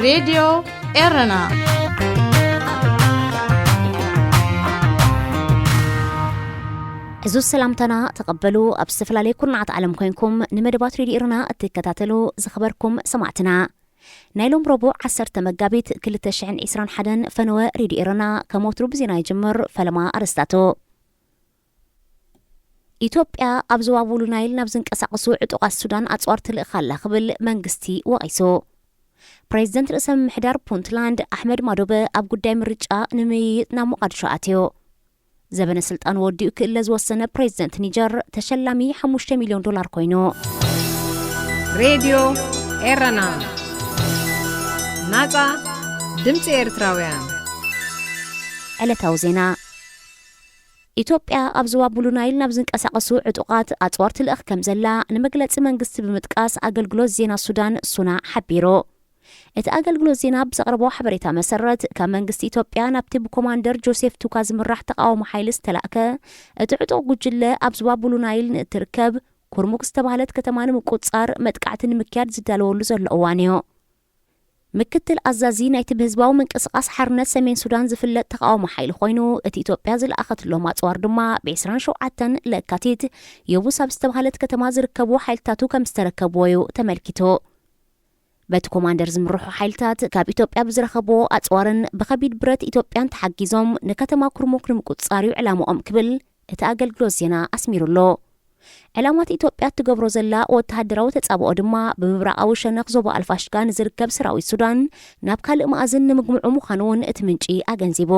راديو إيرنا عزوز سلامتنا تقبلوا أبستفلالي كرنعت عالم كوينكم نمدبات راديو إيرنا اتكتاتلو زخبركم سمعتنا نايلوم ربو عسر تمقابيت كل تشعين إسران حدن فنوى راديو إيرنا كموترو بزينا يجمر فلما أرستاتو ኢትዮጵያ ኣብ ዞባ ቡሉ ናይል ናብ ዝንቀሳቐሱ ዕጡቓት ሱዳን ኣጽዋርት ልእኻላ ኽብል መንግስቲ ወቒሱ ፕሬዚደንት ርእሰ ምምሕዳር ፑንትላንድ ኣሕመድ ማዶበ ኣብ ጉዳይ ምርጫ ንምይይጥ ናብ ሞቃዲሾ ኣትዮ ዘበነ ስልጣን ወዲኡ ክእለ ዝወሰነ ፕሬዚደንት ኒጀር ተሸላሚ $5 ሚልዮን ኮይኑ ሬድዮ ኤረና ናጻ ድምፂ ኤርትራውያን ዕለታዊ ዜና ኢትዮጵያ ኣብ ዞባ ቡሉ ናይል ናብ ዝንቀሳቐሱ ዕጡቓት ኣጽዋርት ልእኽ ከም ዘላ ንመግለፂ መንግስቲ ብምጥቃስ ኣገልግሎት ዜና ሱዳን ሱና ሓቢሩ እቲ ኣገልግሎት ዜና ብዘቕረቦ ሓበሬታ መሰረት ካብ መንግስቲ ኢትዮጵያ ናብቲ ብኮማንደር ጆሴፍ ቱካ ዝምራሕ ተቃዋሞ ሓይሊ ዝተላእከ እቲ ዕጡቕ ጉጅለ ኣብ ዞባ ቡሉ ናይል ንእትርከብ ኩርሙክ ዝተባህለት ከተማ ንምቁፅጻር መጥቃዕቲ ንምክያድ ዝዳለወሉ ዘሎ እዋን እዩ ምክትል ኣዛዚ ናይቲ ብህዝባዊ ምንቅስቓስ ሓርነት ሰሜን ሱዳን ዝፍለጥ ተቃዋሞ ሓይሊ ኮይኑ እቲ ኢትዮጵያ ዝለኣኸትሎም ኣጽዋር ድማ ብ27 ለካቲት የቡስ ኣብ ዝተባህለት ከተማ ዝርከቡ ሓይልታቱ ከም ዝተረከብዎ እዩ ተመልኪቱ በቲ ኮማንደር ዝምርሑ ሓይልታት ካብ ኢትዮጵያ ብዝረኸቦ ኣጽዋርን ብኸቢድ ብረት ኢትዮጵያን ተሓጊዞም ንከተማ ኩርሙክ ንምቁፅጻር እዩ ዕላምኦም ክብል እቲ ኣገልግሎት ዜና ኣስሚሩሎ ዕላማት ኢትዮጵያ ትገብሮ ዘላ ወተሃደራዊ ተጻብኦ ድማ ብምብራቃዊ ሸነኽ ዞባ ኣልፋሽጋን ዝርከብ ሰራዊት ሱዳን ናብ ካልእ ማእዝን ንምግምዑ ምዃኑ እውን እቲ ምንጪ ኣገንዚቡ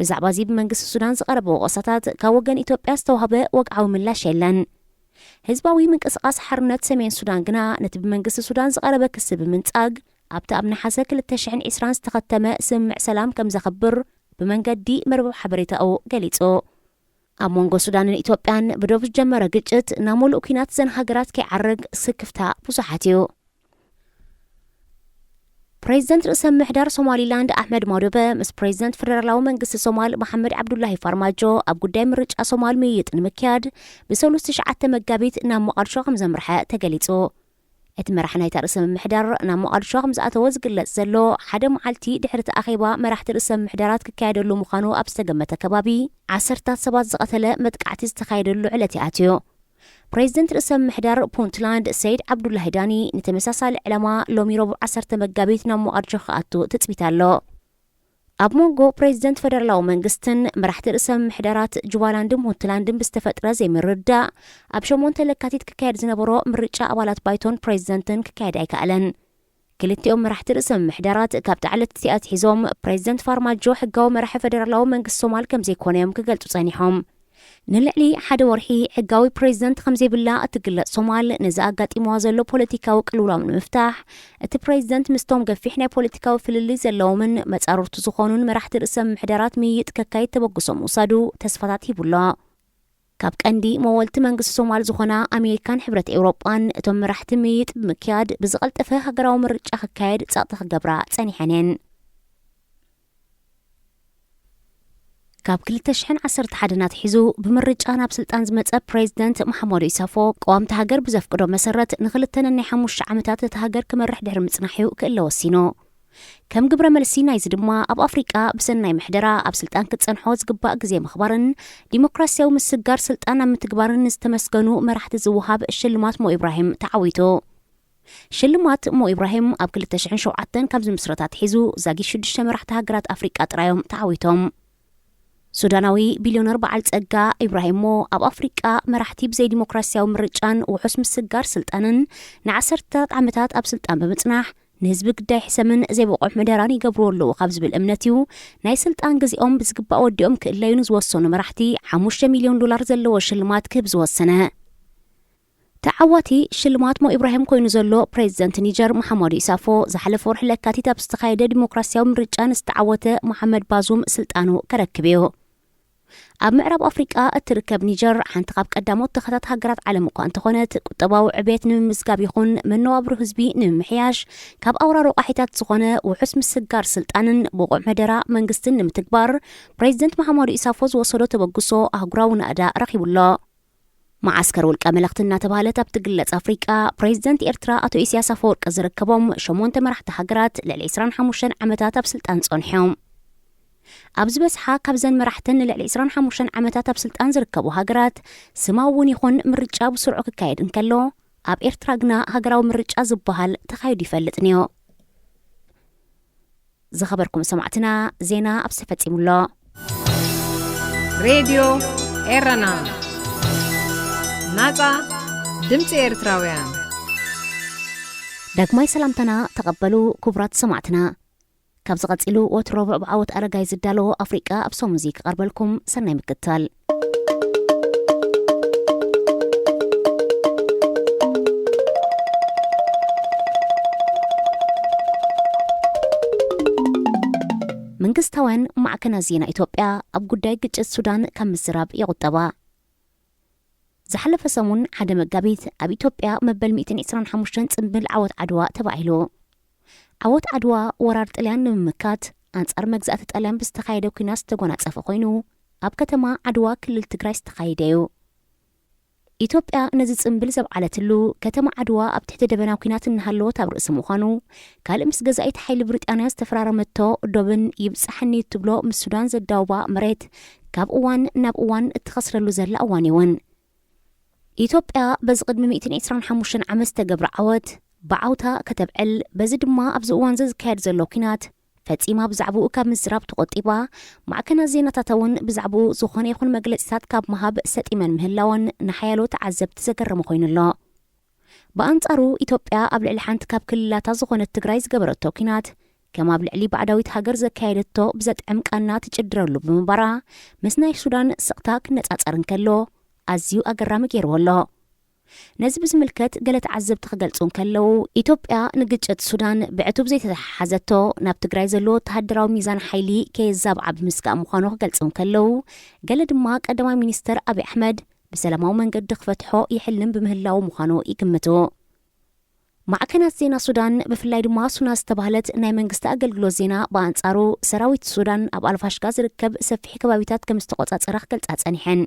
ብዛዕባ እዚ ብመንግስቲ ሱዳን ዝቐረበ ወቀሳታት ካብ ወገን ኢትዮጵያ ዝተዋህበ ወግዓዊ ምላሽ የለን ህዝባዊ ምንቅስቓስ ሓርነት ሰሜን ሱዳን ግና ነቲ ብመንግስቲ ሱዳን ዝቐረበ ክሲ ብምንጻግ ኣብቲ ኣብ ነሓሰ 2020 ዝተኸተመ ስምምዕ ሰላም ከም ዘኽብር ብመንገዲ መርበብ ሓበሬታኡ ገሊጹ ኣብ መንጎ ሱዳንን ኢትዮጵያን ብደቡብ ዝጀመረ ግጭት ናብ ሙሉእ ኩናት ዘን ሃገራት ከይዓርግ ስክፍታ ብዙሓት እዩ ፕሬዚደንት ርእሰ ምምሕዳር ሶማሊላንድ ኣሕመድ ማዶበ ምስ ፕሬዚደንት ፌደራላዊ መንግስቲ ሶማል መሐመድ ዓብዱላሂ ፋርማጆ ኣብ ጉዳይ ምርጫ ሶማል ምይይጥ ንምክያድ ብ3 መጋቢት ናብ ሞቃዲሾ ከም ዘምርሐ ተገሊጹ እቲ መራሒ ናይታ ርእሰ ምምሕዳር ናብ ሞቃዲሾ ከም ዝኣተወ ዝግለጽ ዘሎ ሓደ መዓልቲ ድሕሪ ተኣኺባ መራሕቲ ርእሰ ምምሕዳራት ክካየደሉ ምዃኑ ኣብ ዝተገመተ ከባቢ 10 ሰባት ዝቐተለ መጥቃዕቲ ዝተኻየደሉ ዕለት ኣትዩ ፕሬዚደንት ርእሰ ምምሕዳር ፑንትላንድ ሰይድ ዓብዱላሂ ዳኒ ንተመሳሳሊ ዕላማ ሎሚ ረቡዕ 10 መጋቢት ናብ ሞቃዲሾ ክኣቱ ትፅቢት ኣሎ ኣብ መንጎ ፕሬዚደንት ፌደራላዊ መንግስትን መራሕቲ ርእሰ ምምሕዳራት ጁባላንድን ፑንትላንድን ብዝተፈጥረ ዘይምርዳእ ኣብ 8 ለካቲት ክካየድ ዝነበሮ ምርጫ ኣባላት ባይቶን ፕሬዚደንትን ክካየድ ኣይከኣለን ክልቲኦም መራሕቲ ርእሰ ምምሕዳራት ካብ ጣዕለት እቲኣት ሒዞም ፕሬዚደንት ፋርማጆ ሕጋዊ መራሒ ፌደራላዊ መንግስቲ ሶማል ከም ዘይኮነ እዮም ክገልጹ ጸኒሖም ንልዕሊ ሓደ ወርሒ ሕጋዊ ፕሬዚደንት ከም ዘይብላ እትግለጽ ሶማል ነዚ ኣጋጢምዋ ዘሎ ፖለቲካዊ ቅልውላው ንምፍታሕ እቲ ፕሬዚደንት ምስቶም ገፊሕ ናይ ፖለቲካዊ ፍልሊ ዘለዎምን መጻርርቱ ዝኾኑን መራሕቲ ርእሰ ምምሕዳራት ምይይጥ ከካይድ ተበግሶም ውሳዱ ተስፋታት ሂቡሎ ካብ ቀንዲ መወልቲ መንግስቲ ሶማል ዝኾና ኣሜሪካን ሕብረት ኤውሮጳን እቶም መራሕቲ ምይይጥ ብምክያድ ብዝቐልጠፈ ሃገራዊ ምርጫ ክካየድ ጸቕጢ ክገብራ ጸኒሐን ካብ 2011 ሒዙ ብምርጫ ናብ ስልጣን ዝመጸ ፕሬዚደንት መሐመድ ኢሳፎ ቀዋምቲ ሃገር ብዘፍቅዶ መሰረት ን2.5 ዓመታት እቲ ሃገር ክመርሕ ድሕሪ ምጽናሕዩ ክእለ ወሲኑ ከም ግብረ መልሲ ናይዚ ድማ ኣብ ኣፍሪቃ ብሰናይ ምሕደራ ኣብ ስልጣን ክጸንሖ ዝግባእ ግዜ ምኽባርን ዲሞክራሲያዊ ምስጋር ስልጣን ኣብ ምትግባርን ዝተመስገኑ መራሕቲ ዝውሃብ ሽልማት ሞ ኢብራሂም ተዓዊቱ ሽልማት ሞ ኢብራሂም ኣብ 2007 ካብ ዝምስረታት ሒዙ ዛጊ 6 መራሕቲ ሃገራት ኣፍሪቃ ጥራዮም ተዓዊቶም ሱዳናዊ ቢልዮነር በዓል ጸጋ ኢብራሂሞ ኣብ ኣፍሪቃ መራሕቲ ብዘይ ዲሞክራሲያዊ ምርጫን ውሑስ ምስጋር ስልጣንን ን10 ዓመታት ኣብ ስልጣን ብምጽናሕ ንህዝቢ ግዳይ ሕሰምን ዘይበቆሕ ምደራን ይገብርዎ ኣለዉ ካብ ዝብል እምነት እዩ ናይ ስልጣን ግዜኦም ብዝግባእ ወዲኦም ክእለዩን ዝወሰኑ መራሕቲ $5 ሚልዮን ዘለዎ ሽልማት ክህብ ዝወሰነ ተዓዋቲ ሽልማት ሞ ኢብራሂም ኮይኑ ዘሎ ፕሬዚደንት ኒጀር መሐመድ ኢሳፎ ዝሓለፈ ወርሒ ለካቲት ኣብ ዝተኻየደ ዲሞክራሲያዊ ምርጫ ንዝተዓወተ መሐመድ ባዙም ስልጣኑ ከረክብ እዩ ኣብ ምዕራብ ኣፍሪቃ እትርከብ ኒጀር ሓንቲ ካብ ቀዳሞት ተኸታት ሃገራት ዓለም እኳ እንተኾነት ቁጠባዊ ዕቤት ንምምዝጋብ ይኹን መነባብሮ ህዝቢ ንምምሕያሽ ካብ ኣውራሮ ቃሒታት ዝኾነ ውሑስ ምስጋር ስልጣንን ብቑዕ መደራ መንግስትን ንምትግባር ፕሬዚደንት መሐመድ ኢሳፎ ዝወሰዶ ተበግሶ ኣህጉራዊ ናእዳ ረኺቡሎ معسكر ውልቀ መልእኽትና ተባሃለት ኣብ ትግለጽ ኣፍሪቃ ፕሬዚደንት ኤርትራ ኣቶ ኢሳያስ ኣፈወርቂ ዝርከቦም 8 መራሕቲ ሃገራት ልዕሊ 25 ዓመታት ኣብ ስልጣን ጸኒሖም ኣብዚ በስሓ ካብዘን መራሕተን ልዕሊ 25 ዓመታት ኣብ ስልጣን ዝርከቡ ሃገራት ስማውን ይኹን ምርጫ ብስርዑ ክካየድ እንከሎ ኣብ ኤርትራ ግና ሃገራዊ ምርጫ ዝበሃል ተኻይዱ ይፈልጥ ነዮ ዝኸበርኩም ሰማዕትና ዜና ኣብ ተፈጺሙሎ ሬድዮ ኤረና ናጻ ድምፂ ኤርትራውያን ዳግማይ ሰላምታና ተቐበሉ ክቡራት ሰማዕትና ካብ ዝቐፂሉ ወትሮ ብዓወት ኣረጋይ ዝዳለዎ ኣፍሪቃ ኣብ ሶም ሙዚክ ቀርበልኩም ሰናይ ምክትታል መንግስታውያን ማዕከናት ዜና ኢትዮጵያ ኣብ ጉዳይ ግጭት ሱዳን ካብ ምዝራብ ይቁጠባ ዝሓለፈ ሰሙን ሓደ መጋቢት ኣብ ኢትዮጵያ መበል 125 ጽምብል ዓወት ዓድዋ ተባሂሉ ዓወት ዓድዋ ወራር ጣልያን ንምምካት ኣንጻር መግዛእቲ ጣልያን ብዝተኻየደ ኩናት ዝተጎናጸፈ ኮይኑ ኣብ ከተማ ዓድዋ ክልል ትግራይ ዝተኻየደ እዩ ኢትዮጵያ ነዚ ጽምብል ዘብዓለትሉ ከተማ ዓድዋ ኣብ ትሕቲ ደበና ኩናት እናሃለወት ኣብ ርእሲ ምዃኑ ካልእ ምስ ገዛኢት ሓይሊ ብሪጣንያ ዝተፈራረመቶ ዶብን ይብጻሕኒ ትብሎ ምስ ሱዳን ዘዳውባ መሬት ካብ እዋን ናብ እዋን እትኸስረሉ ዘላ እዋን ይውን ኢትዮጵያ በዚ ቅድሚ 125 ዓመት ዝተገብረ ዓወት ብዓውታ ከተብዕል በዚ ድማ ኣብዚ እዋን ዝካየድ ዘሎ ኩናት ፈጺማ ብዛዕባኡ ካብ ምዝራብ ተቆጢባ ማዕከናት ዜናታት እውን ብዛዕባኡ ዝኾነ ይኹን መግለጺታት ካብ መሃብ ሰጢመን ምህላውን ንሓያሎ ተዓዘብቲ ዘገረመ ኮይኑሎ ብኣንጻሩ ኢትዮጵያ ኣብ ልዕሊ ሓንቲ ካብ ክልላታ ዝኾነት ትግራይ ዝገበረቶ ኩናት ከም ኣብ ልዕሊ ባዕዳዊት ሃገር ዘካየደቶ ብዘጥዕም ቃና ትጭድረሉ ብምንባራ ምስ ናይ ሱዳን ስቕታ ክነጻጸር እንከሎ ኣዝዩ ኣገራሚ ገይርዎ ኣሎ ነዚ ብዝምልከት ገለ ተዓዘብቲ ክገልጹ እንከለዉ ኢትዮጵያ ንግጭት ሱዳን ብዕቱብ ዘይተተሓሓዘቶ ናብ ትግራይ ዘለዎ ወተሃደራዊ ሚዛን ሓይሊ ከየዛብዓ ብምስጋእ ምዃኑ ክገልጹ እንከለዉ ገለ ድማ ቀዳማይ ሚኒስተር ኣብዪ ኣሕመድ ብሰላማዊ መንገዲ ክፈትሖ ይሕልም ብምህላው ምዃኑ ይግምቱ ማዕከናት ዜና ሱዳን ብፍላይ ድማ ሱና ዝተባህለት ናይ መንግስቲ ኣገልግሎት ዜና ብኣንጻሩ ሰራዊት ሱዳን ኣብ ኣልፋሽጋ ዝርከብ ሰፊሕ ከባቢታት ከም ዝተቆጻጸረ ክገልጻ ጸኒሐን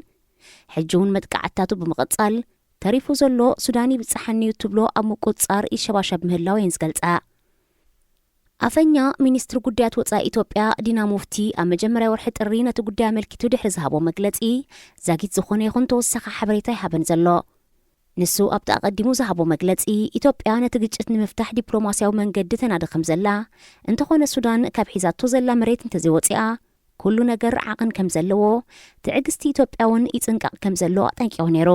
ሕጂ እውን መጥቃዕታቱ ብምቕጻል ተሪፉ ዘሎ ሱዳን ይብጻሕኒ ትብሎ ኣብ ምቁጽጻር ይሸባሸብ ምህላው እየን ዝገልጻ ኣፈኛ ሚኒስትሪ ጉዳያት ወጻኢ ኢትዮጵያ ዲና ሙፍቲ ኣብ መጀመርያ ወርሒ ጥሪ ነቲ ጉዳይ ኣመልኪቱ ድሕሪ ዝሃቦ መግለጺ ዛጊት ዝኾነ ይኹን ተወሳኺ ሓበሬታ ይሃበን ዘሎ ንሱ ኣብቲ ኣቐዲሙ ዝሃቦ መግለጺ ኢትዮጵያ ነቲ ግጭት ንምፍታሕ ዲፕሎማስያዊ መንገዲ ተናዲ ከም ዘላ እንተኾነ ሱዳን ካብ ሒዛቶ ዘላ መሬት እንተዘይወፂኣ ኩሉ ነገር ዓቕን ከም ዘለዎ ትዕግስቲ ኢትዮጵያ እውን ይጽንቃቕ ከም ዘሎ ኣጠንቂቑ ነይሩ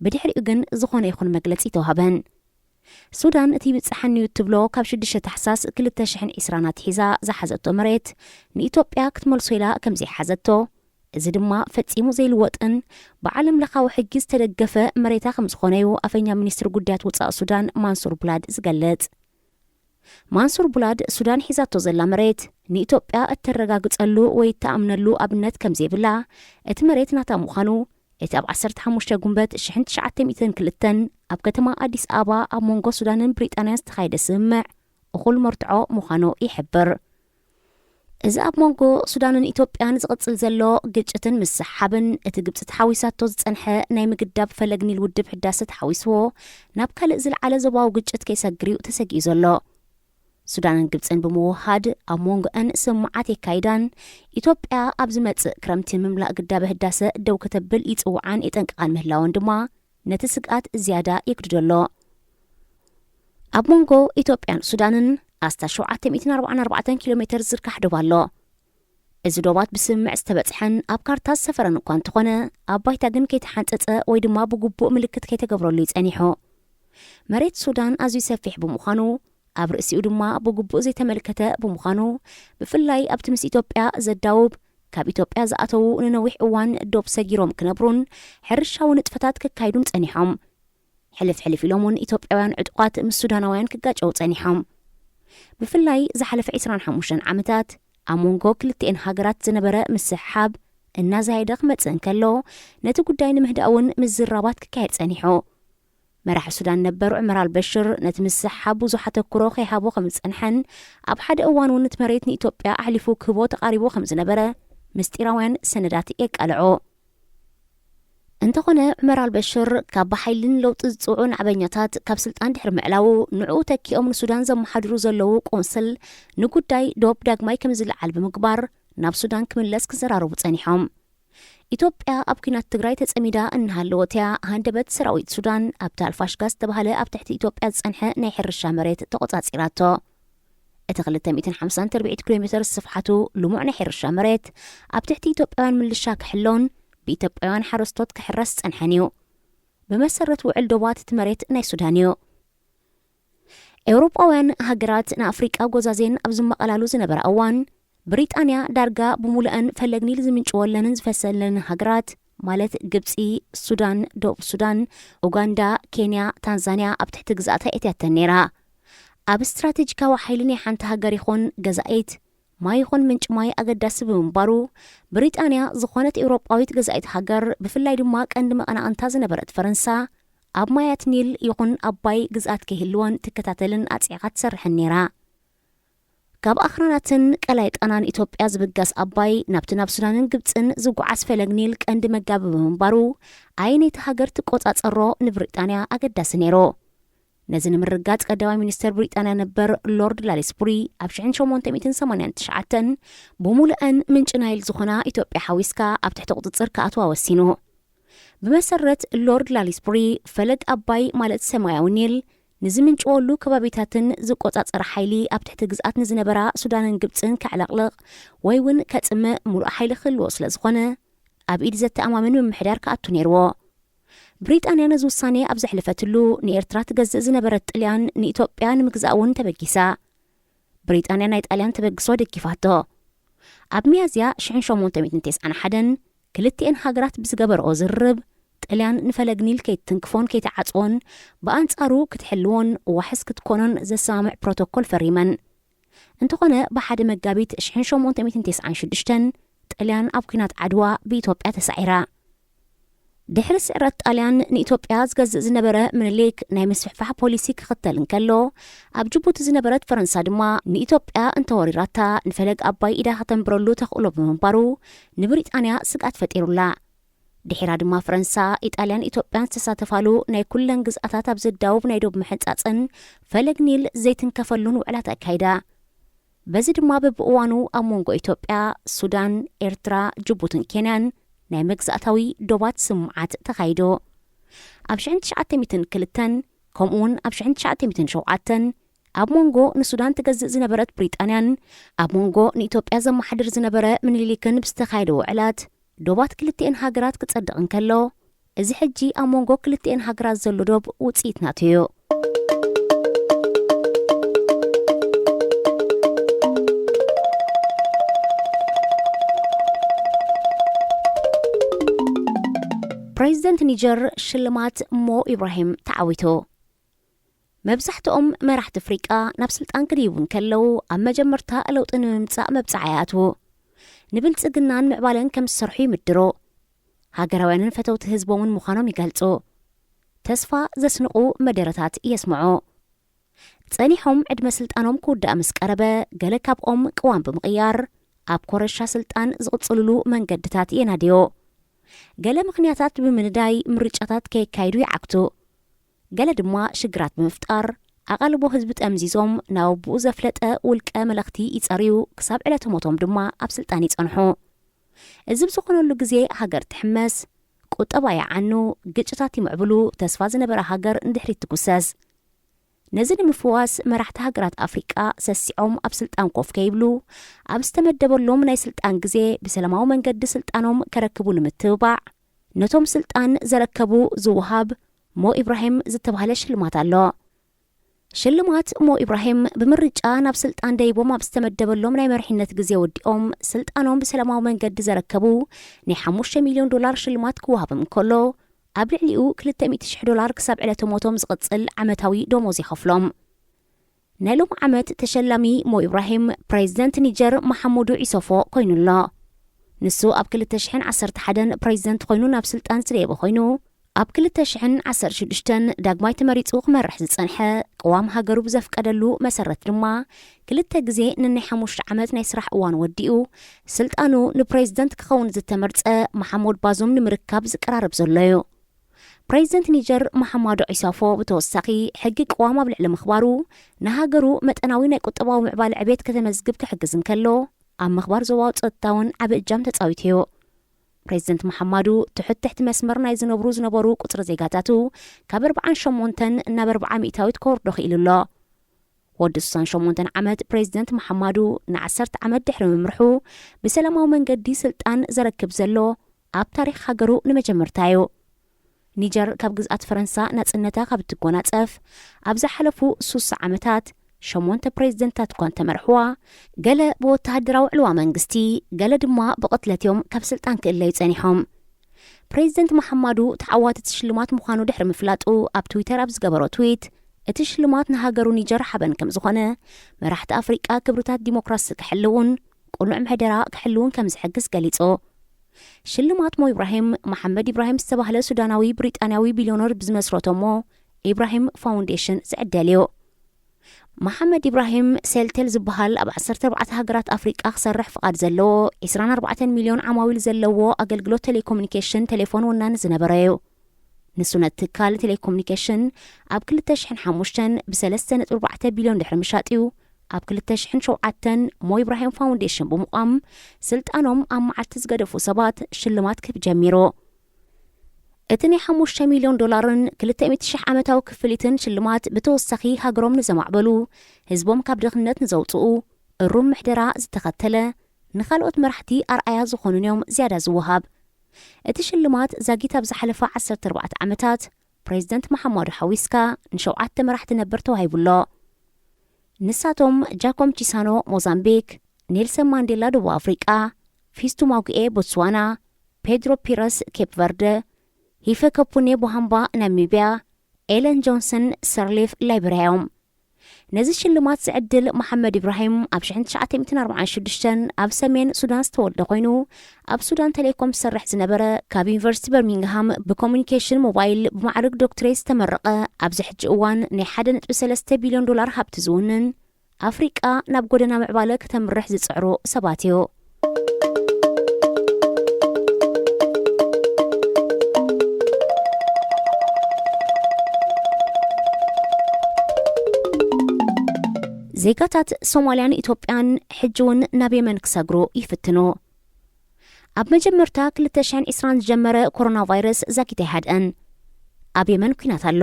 ብድሕሪኡ ግን ዝኾነ ይኹን መግለጺ ተዋህበን ሱዳን እቲ ይብጻሕኒ ትብሎ ካብ 6 ታሕሳስ 2020 ሒዛ ዝሓዘቶ መሬት ንኢትዮጵያ ክትመልሶ ኢላ ከም ዘይሓዘቶ እዚ ድማ ፈጺሙ ዘይልወጥን ብዓለም ለኻዊ ሕጊ ዝተደገፈ መሬታ ከም ዝኾነ እዩ ኣፈኛ ሚኒስትሪ ጉዳያት ወጻኢ ሱዳን ማንሱር ቡላድ ዝገልጽ ማንሱር ቡላድ ሱዳን ሒዛቶ ዘላ መሬት ንኢትዮጵያ እተረጋግጸሉ ወይ ተኣምነሉ ኣብነት ከም ዘይብላ እቲ መሬት ናታ ምዃኑ እቲ ኣብ 15 ጉንበት 1902 ኣብ ከተማ ኣዲስ ኣበባ ኣብ መንጎ ሱዳንን ብሪጣንያን ዝተኻየደ ስምምዕ እኹል መርትዖ ምዃኑ ይሕብር እዚ ኣብ መንጎ ሱዳንን ኢትዮጵያን ዝቕጽል ዘሎ ግጭትን ምስሓብን እቲ ግብፂ ተሓዊሳቶ ዝጸንሐ ናይ ምግዳብ ፈለግኒ ውድብ ሕዳሰ ተሓዊስዎ ናብ ካልእ ዝለዓለ ዞባዊ ግጭት ከይሰግር ተሰጊኡ ዘሎ ሱዳንን ግብፅን ብምውሃድ ኣብ መንጎአን ስምዓት የካይዳን ኢትዮጵያ ኣብ ዝመጽእ ክረምቲ ምምላእ ግዳበ ህዳሰ ደው ከተብል ይጽውዓን የጠንቅቓን ምህላውን ድማ ነቲ ስግኣት ዝያዳ የግድደሎ ኣብ መንጎ ኢትዮጵያን ሱዳንን ኣስታ 744 ኪሎ ሜትር ዝርካሕ ዶባ ኣሎ እዚ ዶባት ብስምምዕ ዝተበጽሐን ኣብ ካርታ ዝሰፈረን እኳ እንተኾነ ኣብ ባይታ ግን ከይተሓንፀፀ ወይ ድማ ብግቡእ ምልክት ከይተገብረሉ ይጸኒሑ መሬት ሱዳን ኣዝዩ ሰፊሕ ብምዃኑ ኣብ ርእሲኡ ድማ ብግቡእ ዘይተመልከተ ብምዃኑ ብፍላይ ኣብቲ ምስ ኢትዮጵያ ዘዳውብ ካብ ኢትዮጵያ ዝኣተዉ ንነዊሕ እዋን ዶብ ሰጊሮም ክነብሩን ሕርሻዊ ንጥፈታት ክካይዱን ጸኒሖም ሕልፍ ኢሎም እውን ኢትዮጵያውያን ዕጡቃት ምስ ሱዳናውያን ክጋጨው ጸኒሖም ብፍላይ ዝሓለፈ 25 ዓመታት ኣብ መንጎ ክልቲአን ሃገራት ዝነበረ ምስሓብ እናዛይደ ክመጽእ እንከሎ ነቲ ጉዳይ ንምህዳውን ምዝራባት ክካየድ ጸኒሑ መራሒ ሱዳን ነበር ዑመር አልበሽር ነቲ ምስሓብ ብዙሕ ኣተኩሮ ከይሃቦ ከም ዝጸንሐን ኣብ ሓደ እዋን እውን መሬት ንኢትዮጵያ ኣሕሊፉ ክህቦ ተቃሪቡ ከም ዝነበረ ምስጢራውያን ሰነዳት የቃልዑ እንተኾነ ዑመር አልበሽር ካብ በሓይልን ለውጢ ዝፅውዑን ዓበኛታት ካብ ስልጣን ድሕሪ ምዕላው ንዕኡ ተኪኦም ንሱዳን ዘመሓድሩ ዘለዉ ቆንስል ንጉዳይ ዶብ ዳግማይ ከም ዝለዓል ብምግባር ናብ ሱዳን ክምለስ ክዘራረቡ ጸኒሖም። ኢትዮጵያ ኣብ ኩናት ትግራይ ተጸሚዳ እናሃለወትያ ሃንደበት ሰራዊት ሱዳን ኣብቲ አልፋሽጋ ዝተባሃለ ኣብ ትሕቲ ኢትዮጵያ ዝጸንሐ ናይ ሕርሻ መሬት ተቆጻጺራቶ። እቲ 250 ተርቢዒት ኪሎ ሜትር ስፍሓቱ ልሙዕ ናይ ሕርሻ መሬት ኣብ ትሕቲ ኢትዮጵያውያን ምልሻ ክሕሎን ብኢትዮጵያውያን ሓረስቶት ክሕረስ ጸንሐን እዩ። ብመሰረት ውዕል ዶባት እቲ መሬት ናይ ሱዳን እዩ። ኤውሮጳውያን ሃገራት ንኣፍሪቃ ጎዛዜን ኣብ ዝመቐላሉ ዝነበረ እዋን ብሪጣንያ ዳርጋ ብሙሉአን ፈለግኒል ዝምንጭወለንን ዝፈሰለንን ሃገራት ማለት ግብፂ፣ ሱዳን፣ ደቡብ ሱዳን፣ ኡጋንዳ፣ ኬንያ፣ ታንዛንያ ኣብ ትሕቲ ግዛእታ እትያተን ነይራ። ኣብ ስትራቴጂካዊ ሓይሊ ናይ ሓንቲ ሃገር ይኹን ገዛኢት ማይ ይኹን ምንጭ ማይ ኣገዳሲ ብምንባሩ ብሪጣንያ ዝኾነት ኤውሮጳዊት ገዛኢት ሃገር ብፍላይ ድማ ቀንዲ መቐናቕንታ ዝነበረት ፈረንሳ ኣብ ማያት ኒል ይኹን ኣባይ ግዛኣት ከይህልወን ትከታተልን ኣጽዒቓ ትሰርሕን ነይራ። ካብ ኣኽራናትን ቀላይ ጣናን ኢትዮጵያ ዝብጋስ ኣባይ ናብቲ ናብ ሱዳንን ግብፅን ዝጓዓዝ ፈለግ ኒል ቀንዲ መጋቢ ብምንባሩ ዓይነይቲ ሃገር ትቆጻጸሮ ንብሪጣንያ ኣገዳሲ ነይሩ። ነዚ ንምርጋጽ ቀዳማይ ሚኒስተር ብሪጣንያ ነበር ሎርድ ላሊስቡሪ ኣብ 1889 ብሙሉአን ምንጭ ናይል ዝኾና ኢትዮጵያ ሓዊስካ ኣብ ትሕቲ ቁፅፅር ከኣትዋ ወሲኑ። ብመሰረት ሎርድ ላሊስቡሪ ፈለግ ኣባይ ማለት ሰማያዊ ኒል ንዝምንጭወሉ ከባቢታትን ዝቆጻጸረ ሓይሊ ኣብ ትሕቲ ግዝኣት ንዝነበራ ሱዳንን ግብፅን ከዕለቕልቕ ወይ እውን ከጽምእ ሙሉእ ሓይሊ ክህልዎ ስለ ዝኾነ ኣብ ኢድ ዘተኣማምን ምምሕዳር ከኣቱ ነይርዎ። ብሪጣንያ ነዚ ውሳኔ ኣብ ዘሕልፈትሉ ንኤርትራ ትገዝእ ዝነበረት ጣልያን ንኢትዮጵያ ንምግዛእ እውን ተበጊሳ። ብሪጣንያ ናይ ጣልያን ተበግሶ ደጊፋቶ። ኣብ ሚያዝያ 1891 ክልቲአን ሃገራት ብዝገበርኦ ዝርርብ ጣልያን ንፈለግ ኒል ከይትንክፎን ከይተዓጽዎን ብኣንጻሩ ክትሕልዎን ዋሕስ ክትኮኖን ዘሰማምዕ ፕሮቶኮል ፈሪመን። እንተኾነ ብሓደ መጋቢት 1896 ጣልያን ኣብ ኩናት ዓድዋ ብኢትዮጵያ ተሳዒራ። ድሕሪ ስዕረት ጣልያን ንኢትዮጵያ ዝገዝእ ዝነበረ ምኒልክ ናይ ምስፍሕፋሕ ፖሊሲ ክኽተል እንከሎ ኣብ ጅቡቲ ዝነበረት ፈረንሳ ድማ ንኢትዮጵያ እንተወሪራታ ንፈለግ ኣባይ ኢዳ ከተንብረሉ ተኽእሎ ብምንባሩ ንብሪጣንያ ስጋት ፈጢሩላ። ድሒራ ድማ ፈረንሳ ኢጣልያን ኢትዮጵያን ዝተሳተፋሉ ናይ ኩለን ግዝኣታት ኣብ ዘዳውብ ናይ ዶብ ምሕንጻጽን ፈለግ ኒል ዘይትንከፈሉን ውዕላት ኣካይዳ። በዚ ድማ በብእዋኑ ኣብ መንጎ ኢትዮጵያ፣ ሱዳን፣ ኤርትራ፣ ጅቡትን ኬንያን ናይ መግዛእታዊ ዶባት ስምዓት ተኻይዶ። ኣብ 1902 ከምኡውን ኣብ 1907 ኣብ መንጎ ንሱዳን ትገዝእ ዝነበረት ብሪጣንያን ኣብ መንጎ ንኢትዮጵያ ዘመሓድር ዝነበረ ምኒልክን ብዝተኻይደ ውዕላት ዶባት ክልቲአን ሃገራት ክጸድቕ እንከሎ እዚ ሕጂ ኣብ መንጎ ክልቲአን ሃገራት ዘሎ ዶብ ውፅኢት ናቱ እዩ። ፕሬዚደንት ኒጀር ሽልማት ሞ ኢብራሂም ተዓዊቱ። መብዛሕትኦም መራሕቲ ኣፍሪቃ ናብ ስልጣን ክድይቡን ከለው ኣብ መጀመርታ ለውጢ ንምምጻእ መብጻዕያቱ ንብልጽግናን ምዕባለን ከም ዝሰርሑ ይምድሮ። ሃገራውያንን ፈተውቲ ህዝቦምን ምዃኖም ይገልጹ። ተስፋ ዘስንቑ መደረታት የስምዑ። ጸኒሖም ዕድመ ስልጣኖም ክውዳእ ምስ ቀረበ ገለ ካብኦም ቅዋም ብምቕያር ኣብ ኮረሻ ስልጣን ዝቕጽልሉ መንገድታት የናድዮ። ገለ ምኽንያታት ብምንዳይ ምርጫታት ከየካይዱ ይዓክቱ። ገለ ድማ ሽግራት ብምፍጣር ኣቓልቦ ህዝቢ ጠምዚዞም ናብ ብኡ ዘፍለጠ ውልቀ መለኽቲ ይጸርዩ ክሳብ ዕለተ ሞቶም ድማ ኣብ ስልጣን ይጸንሑ። እዚ ብዝኾነሉ ግዜ ሃገር ትሕመስ፣ ቁጠባ ይዓኑ፣ ግጭታት ይምዕብሉ፣ ተስፋ ዝነበረ ሃገር እንድሕሪት ትጉሰስ። ነዚ ንምፍዋስ መራሕቲ ሃገራት ኣፍሪቃ ሰሲዖም ኣብ ስልጣን ኮፍ ከይብሉ ኣብ ዝተመደበሎም ናይ ስልጣን ግዜ ብሰላማዊ መንገዲ ስልጣኖም ከረክቡ ንምትብባዕ ነቶም ስልጣን ዘረከቡ ዝውሃብ ሞ ኢብራሂም ዝተባሃለ ሽልማት ኣሎ። ሽልማት ሞ ኢብራሂም ብምርጫ ናብ ስልጣን ደይቦም ኣብ ዝተመደበሎም ናይ መርሒነት ግዜ ወዲኦም ስልጣኖም ብሰላማዊ መንገዲ ዘረከቡ ናይ $5 ሚልዮን ሽልማት ክወሃቦም እንከሎ ኣብ ልዕሊኡ $200,000 ክሳብ ዕለተ ሞቶም ዝቕጽል ዓመታዊ ደሞዝ ይኸፍሎም። ናይ ሎሚ ዓመት ተሸላሚ ሞ ኢብራሂም ፕሬዚደንት ኒጀር መሐሙዱ ዒሶፎ ኮይኑሎ። ንሱ ኣብ 2011 ፕሬዚደንት ኮይኑ ናብ ስልጣን ዝደየበ ኮይኑ ኣብ 2016 ዳግማይ ተመሪጹ ክመርሕ ዝጸንሐ ቅዋም ሃገሩ ብዘፍቀደሉ መሰረት ድማ 2 ግዜ ንናይ 5 ዓመት ናይ ስራሕ እዋን ወዲኡ ስልጣኑ ንፕሬዝደንት ክኸውን ዝተመርጸ መሐሙድ ባዙም ንምርካብ ዝቀራረብ ዘሎ እዩ። ፕሬዝደንት ኒጀር መሐማዱ ዒሳፎ ብተወሳኺ ሕጊ ቅዋም ኣብ ልዕሊ ምኽባሩ ንሃገሩ መጠናዊ ናይ ቁጠባዊ ምዕባለ ዕቤት ከተመዝግብ ክሕግዝ እንከሎ ኣብ ምኽባር ዞባዊ ጸጥታውን ዓቢ እጃም ተጻዊቱ እዩ። ፕሬዝደንት መሐማዱ ትሕቲ መስመር ናይ ዝነበሩ ቁጽሪ ዜጋታቱ ካብ 48 ናብ 400 ከወርዶ ኽኢሉ ኣሎ። ወዲ 68 ዓመት ፕሬዝደንት መሐማዱ ን10 ዓመት ድሕሪ ምምርሑ ብሰላማዊ መንገዲ ስልጣን ዘረክብ ዘሎ ኣብ ታሪኽ ሃገሩ ንመጀመርታ እዩ። ኒጀር ካብ ግዝኣት ፈረንሳ ናጽነታ ካብ እትጎናጸፍ ኣብ ዝሓለፉ 60 ዓመታት 8 ፕሬዝደንታት እኳ ተመርሕዋ ገለ ብወተሃደራዊ ዕልዋ መንግስቲ ገለ ድማ ብቕትለትዮም ካብ ስልጣን ክእለዩ ጸኒሖም። ፕሬዝደንት መሐማዱ ተዓዋቲ ሽልማት ምዃኑ ድሕሪ ምፍላጡ ኣብ ትዊተር ኣብ ዝገበሮ ትዊት እቲ ሽልማት ንሃገሩ ኒጀር ሓበን ከም ዝኾነ መራሕቲ ኣፍሪቃ ክብርታት ዲሞክራሲ ክሕልውን ቁኑዕ ምሕደራ ክሕልውን ከም ዝሕግዝ ገሊጹ። ሽልማት ሞ ኢብራሂም መሐመድ ኢብራሂም ዝተባህለ ሱዳናዊ ብሪጣንያዊ ቢልዮነር ብዝመስረቶሞ ኢብራሂም ፋውንዴሽን ዝዕደል እዩ። መሐመድ ኢብራሂም ሴልቴል ዝበሃል ኣብ 14 ሃገራት ኣፍሪቃ ክሰርሕ ፍቓድ ዘለዎ 24 ሚልዮን ዓማዊል ዘለዎ ኣገልግሎት ቴሌኮሙኒኬሽን ቴሌፎን ወናኒ ዝነበረ እዩ። ንሱ ነቲ ትካል ቴሌኮሙኒኬሽን ኣብ 2005 ብ3.4 ቢልዮን ድሕሪ ምሻጥ እዩ ኣብ 2007 ሞ ኢብራሂም ፋውንዴሽን ብምቋም ስልጣኖም ኣብ መዓልቲ ዝገደፉ ሰባት ሽልማት ክህብ ጀሚሩ። እቲ ናይ $5 ሚልዮን 200,000 ዓመታዊ ክፍሊትን ሽልማት ብተወሳኺ ሃገሮም ንዘማዕበሉ ህዝቦም ካብ ድኽነት ንዘውፅኡ እሩም ምሕደራ ዝተኸተለ ንኻልኦት መራሕቲ ኣርኣያ ዝኾኑን እዮም ዝያዳ ዝወሃብ። እቲ ሽልማት ዛጊት ኣብ ዝሓለፈ 14 ዓመታት ፕሬዝደንት መሐማዱ ሓዊስካ ን7 መራሕቲ ነበር ተዋሂቡሎ። ንሳቶም ጃኮብ ቺሳኖ ሞዛምቢክ፣ ኔልሰን ማንዴላ ደቡብ ኣፍሪቃ፣ ፊስቱ ማጉኤ ቦትስዋና፣ ፔድሮ ፒረስ ኬፕ ቨርደ፣ ሂፈከፑኔ ቦሃምባ ናሚቢያ፣ ኤለን ጆንሰን ሰርሊፍ ላይቤሪያ እዮም። ነዚ ሽልማት ዝዕድል መሐመድ ኢብራሂም ኣብ 1946 ኣብ ሰሜን ሱዳን ዝተወልደ ኮይኑ ኣብ ሱዳን ቴሌኮም ዝሰርሕ ዝነበረ ካብ ዩኒቨርሲቲ በርሚንግሃም ብኮሙኒኬሽን ሞባይል ብማዕርግ ዶክትሬት ዝተመረቐ ኣብዚ ሕጂ እዋን ናይ $1.3 ቢልዮን ሃብቲ ዝውንን ኣፍሪቃ ናብ ጎደና ምዕባለ ከተምርሕ ዝጽዕሩ ሰባት እዩ። ዜጋታት ሶማልያን ኢትዮጵያን ሕጅውን ናብ የመን ክሰግሩ ይፍትኑ። ኣብ መጀመርታ 2020 ዝጀመረ ኮሮና ቫይረስ ዛጊት ኣይሃድአን። ኣብ የመን ኩናት ኣሎ።